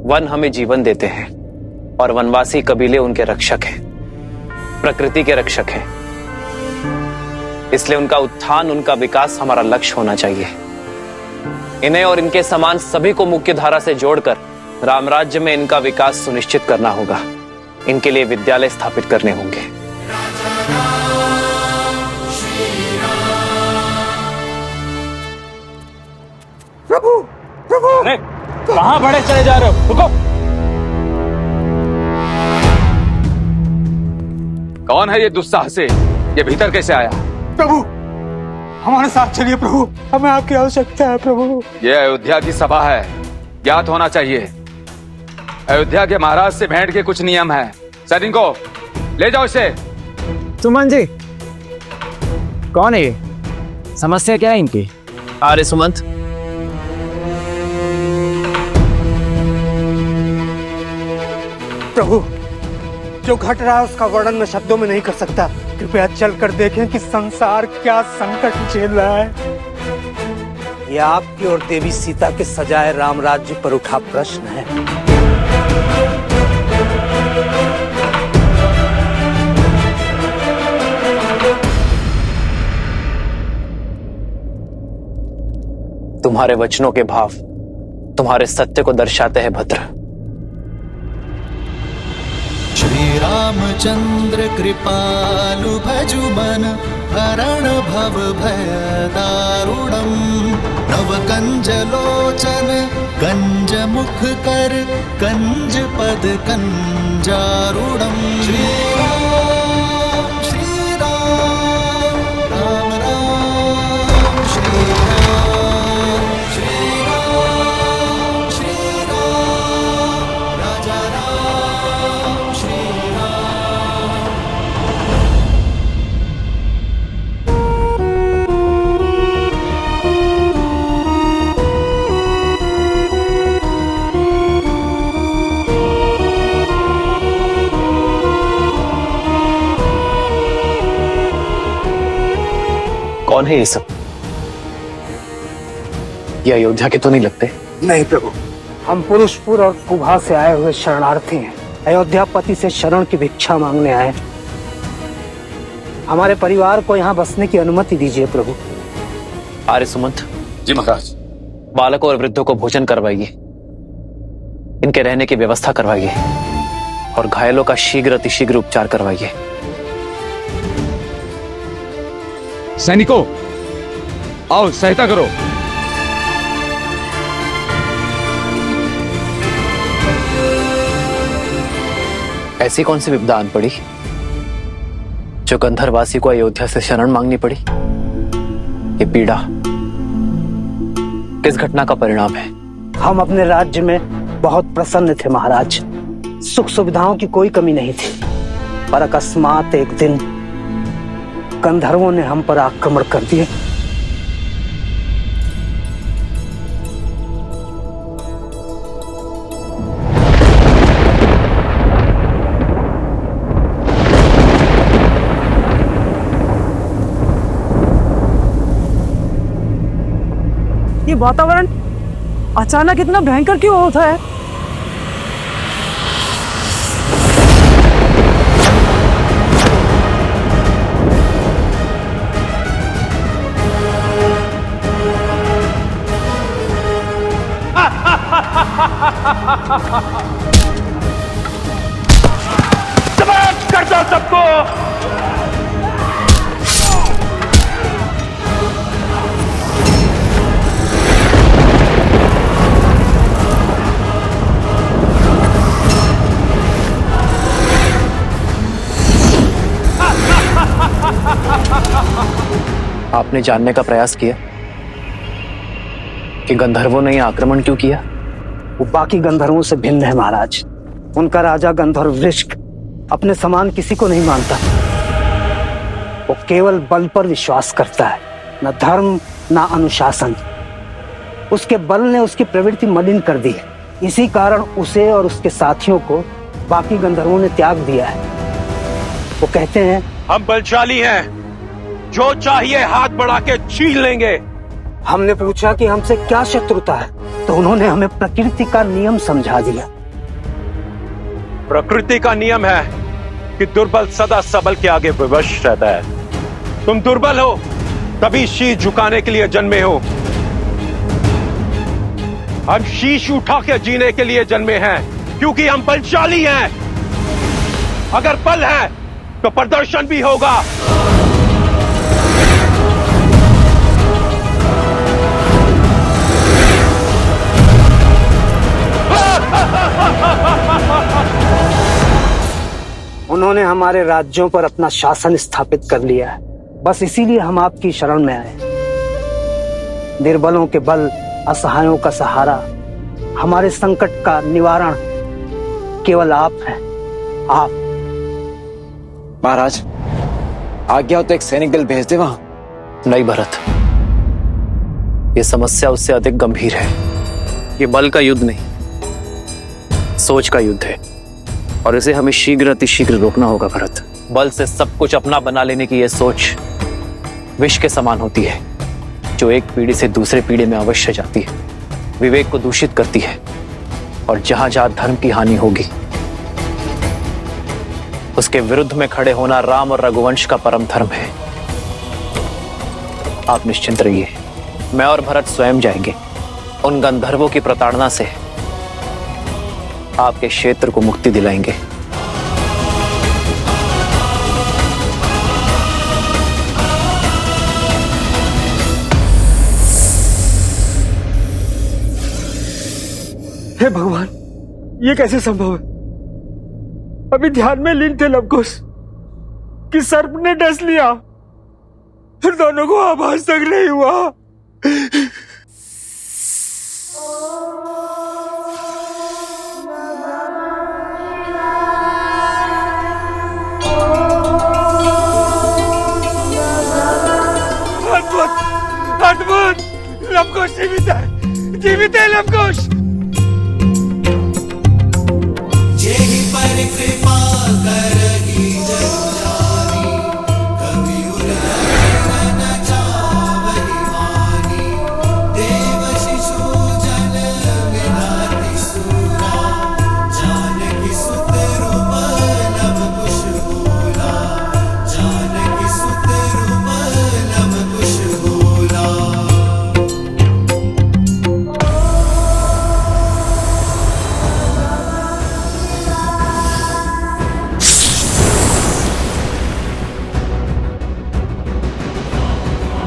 T: वन हमें जीवन देते हैं और वनवासी कबीले उनके रक्षक हैं, प्रकृति के रक्षक हैं। इसलिए उनका उत्थान, उनका विकास हमारा लक्ष्य होना चाहिए। इन्हें और इनके समान सभी को मुख्य धारा से जोड़कर रामराज्य में इनका विकास सुनिश्चित करना होगा। इनके लिए विद्यालय स्थापित करने होंगे।
U: प्रभु, प्रभु, अरे कहां बड़े चले जा रहे हो? रुको। कौन है ये दुस्साहसी? ये भीतर कैसे आया?
M: प्रभु, हमारे साथ चलिए प्रभु, हमें आपकी आवश्यकता है प्रभु।
U: ये अयोध्या की सभा है, ज्ञात होना चाहिए। अयोध्या के महाराज से भेंट के कुछ नियम है। सैनिकों, ले जाओ इसे।
Q: सुमन जी, कौन है ये? समस्या क्या है इनकी?
T: आर्य सुमंत,
M: प्रभु, जो घट रहा है उसका वर्णन मैं शब्दों में नहीं कर सकता। कृपया चलकर देखें कि संसार क्या संकट झेल रहा है।
L: यह आपकी और देवी सीता के सजाए राम राज्य पर उठा प्रश्न है।
T: तुम्हारे वचनों के भाव तुम्हारे सत्य को दर्शाते हैं भद्र।
G: श्री रामचंद्र कृपालु भजु मन, हरण भव भय दारुणम। नव कंज लोचन कंज मुख कर, कंज पद कंजारुणम। श्री राम, श्री राम, राम राम, श्री राम, श्री राम, श्री राम, राजा राम, श्री राम।
T: कौन है ये सब? ये अयोध्या के तो नहीं लगते।
L: नहीं प्रभु, हम पुरुषपुर और कुभा से आए हुए शरणार्थी हैं। अयोध्यापति से शरण की भिक्षा मांगने आए। हमारे परिवार को यहाँ बसने की अनुमति दीजिए प्रभु।
T: आर्य सुमंत
U: जी महाराज।
T: बालकों और वृद्धों को भोजन करवाइए, इनके रहने की व्यवस्था करवाइए और घायलों का शीघ्र अतिशीघ्र उपचार करवाइए।
U: सैनिकों, आओ सहायता करो।
T: ऐसी कौन सी विपदा आन पड़ी जो गंधर्वासी को अयोध्या से शरण मांगनी पड़ी? ये पीड़ा किस घटना का परिणाम है?
L: हम अपने राज्य में बहुत प्रसन्न थे महाराज। सुख सुविधाओं की कोई कमी नहीं थी, पर अकस्मात एक दिन गंधर्वों ने हम पर आक्रमण कर दिए।
J: ये वातावरण अचानक इतना भयंकर क्यों होता है?
T: आपने जानने का प्रयास किया कि गंधर्वों ने यह आक्रमण क्यों किया?
M: वो बाकी गंधर्वों से भिन्न है महाराज। उनका राजा गंधर्व वृश्क अपने समान किसी को नहीं मानता। वो केवल बल पर विश्वास करता है, न धर्म न अनुशासन। उसके बल ने उसकी प्रवृत्ति मलिन कर दी है। इसी कारण उसे और उसके साथियों को बाकी गंधर्वों ने त्याग दिया है। वो कहते हैं,
O: हम बलशाली हैं, जो चाहिए हाथ बढ़ा के छीन लेंगे।
M: हमने पूछा कि हमसे क्या शत्रुता है, तो उन्होंने हमें प्रकृति का नियम समझा दिया।
O: प्रकृति का नियम है कि दुर्बल सदा सबल के आगे विवश रहता है। तुम दुर्बल हो तभी शीश झुकाने के लिए जन्मे हो। हम शीश उठा के जीने के लिए जन्मे हैं, क्योंकि हम बलशाली हैं। अगर बल है तो प्रदर्शन भी होगा।
M: उन्होंने हमारे राज्यों पर अपना शासन स्थापित कर लिया है। बस इसीलिए हम आपकी शरण में आए। निर्बलों के बल, असहायों का सहारा, हमारे संकट का निवारण केवल आप हैं। आप।
Q: महाराज, आज्ञा हो तो एक सैनिक दल भेज दे वहां।
T: नहीं भरत, ये समस्या उससे अधिक गंभीर है। ये बल का युद्ध नहीं, सोच का युद्ध है, और इसे हमें शीघ्र अतिशीघ्र रोकना होगा भरत। बल से सब कुछ अपना बना लेने की यह सोच विष के समान होती है, जो एक पीढ़ी से दूसरे पीढ़ी में अवश्य जाती है, विवेक को दूषित करती है, और जहां जहां धर्म की हानि होगी उसके विरुद्ध में खड़े होना राम और रघुवंश का परम धर्म है। आप निश्चिंत रहिए, मैं और भरत स्वयं जाएंगे। उन गंधर्वों की प्रताड़ना से आपके क्षेत्र को मुक्ति दिलाएंगे।
M: हे भगवान, ये कैसे संभव है? अभी ध्यान में लीन थे लवकुश कि सर्प ने डस लिया, फिर दोनों को आभास तक नहीं हुआ। अद्भुत, अद्भुत! लवकुश जीवित है, जीवित है लवकुश।
F: जेहि पर कृपा करहि जग जानी, कवि उर न चावहि मानी। देव शिशु जन विधाति सूरा, जानकी सुत रूप लव कुश बोला। जानकी सुत रूप लव कुश बोला।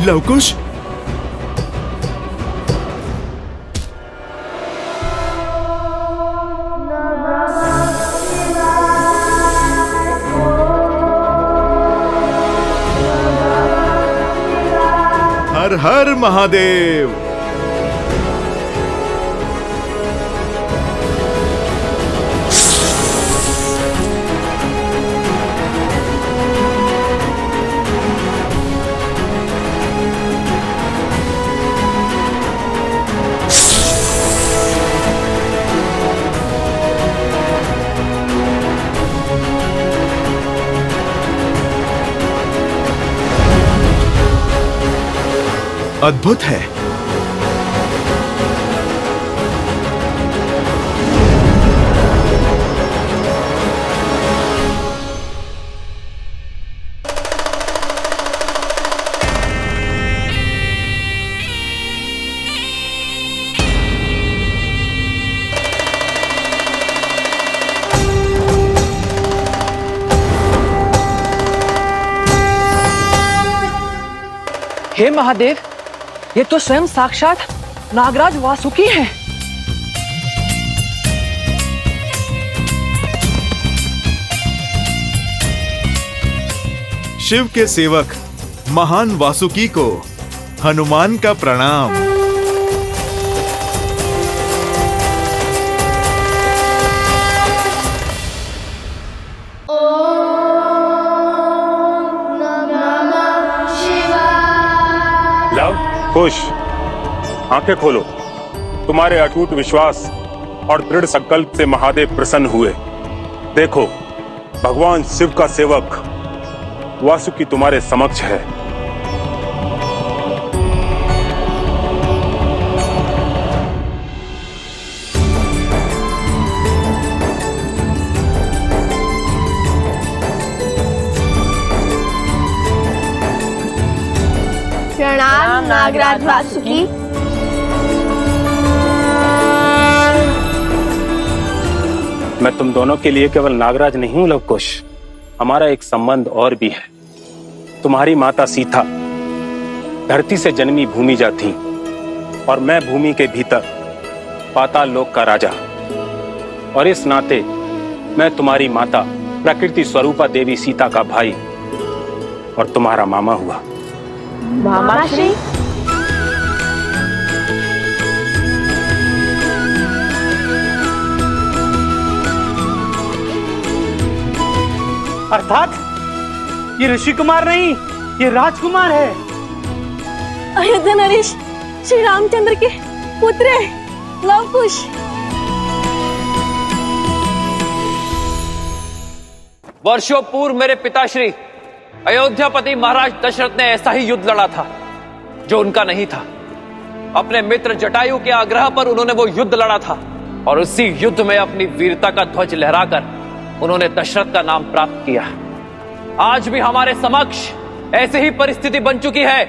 E: लवकुश, हर हर महादेव। अद्भुत है।
J: हे महादेव, ये तो स्वयं साक्षात नागराज वासुकी हैं।
E: शिव के सेवक महान वासुकी को हनुमान का प्रणाम।
A: लव, खुश, आंखें खोलो। तुम्हारे अटूट विश्वास और दृढ़ संकल्प से महादेव प्रसन्न हुए। देखो, भगवान शिव का सेवक वासुकी तुम्हारे समक्ष है।
C: प्रणाम नागराज वासुकी।
A: मैं तुम दोनों के लिए केवल नागराज नहीं हूं लवकुश, हमारा एक संबंध और भी है। तुम्हारी माता सीता धरती से जन्मी भूमिजा थी और मैं भूमि के भीतर पाताल लोक का राजा। और इस नाते मैं तुम्हारी माता प्रकृति स्वरूपा देवी सीता का भाई और तुम्हारा मामा हुआ।
C: मामा श्री?
J: अर्थात ये ऋषि कुमार नहीं, ये राजकुमार है।
N: अयोध्या नरेश श्री रामचंद्र के पुत्र लवकुश।
S: वर्षों पूर्व मेरे पिताश्री अयोध्यापति महाराज दशरथ ने ऐसा ही युद्ध लड़ा था जो उनका नहीं था। अपने मित्र जटायु के आग्रह पर उन्होंने वो युद्ध लड़ा था और उसी युद्ध में अपनी वीरता का ध्वज लहराकर उन्होंने दशरथ का नाम प्राप्त किया। आज भी हमारे समक्ष ऐसी ही परिस्थिति बन चुकी है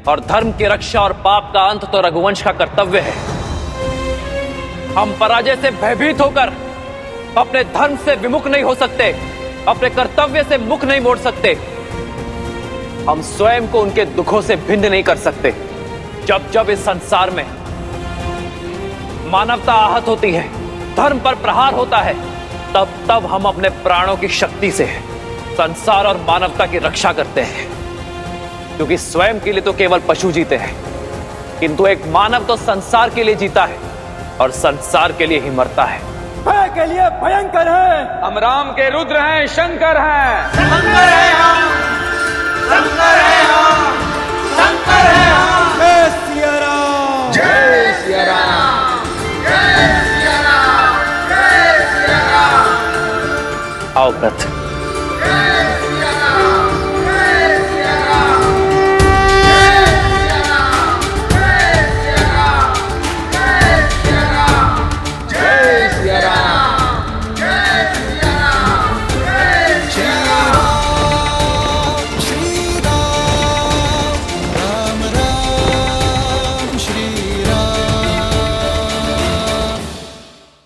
S: और धर्म की रक्षा और पाप का अंत तो रघुवंश का कर्तव्य है। हम पराजय से भयभीत होकर अपने धर्म से विमुख नहीं हो सकते, अपने कर्तव्य से मुख नहीं मोड़ सकते। हम स्वयं को उनके दुखों से भिन्न नहीं कर सकते। जब जब इस संसार में मानवता आहत होती है, धर्म पर प्रहार होता है, तब तब हम अपने प्राणों की शक्ति से संसार और मानवता की रक्षा करते हैं। क्योंकि स्वयं के लिए तो केवल पशु जीते हैं, किंतु एक मानव तो संसार के लिए जीता है और संसार के लिए ही मरता है।
J: भय के लिए भयंकर है।
U: हम राम के रुद्र हैं, शंकर हैं।
J: शंकर है हम।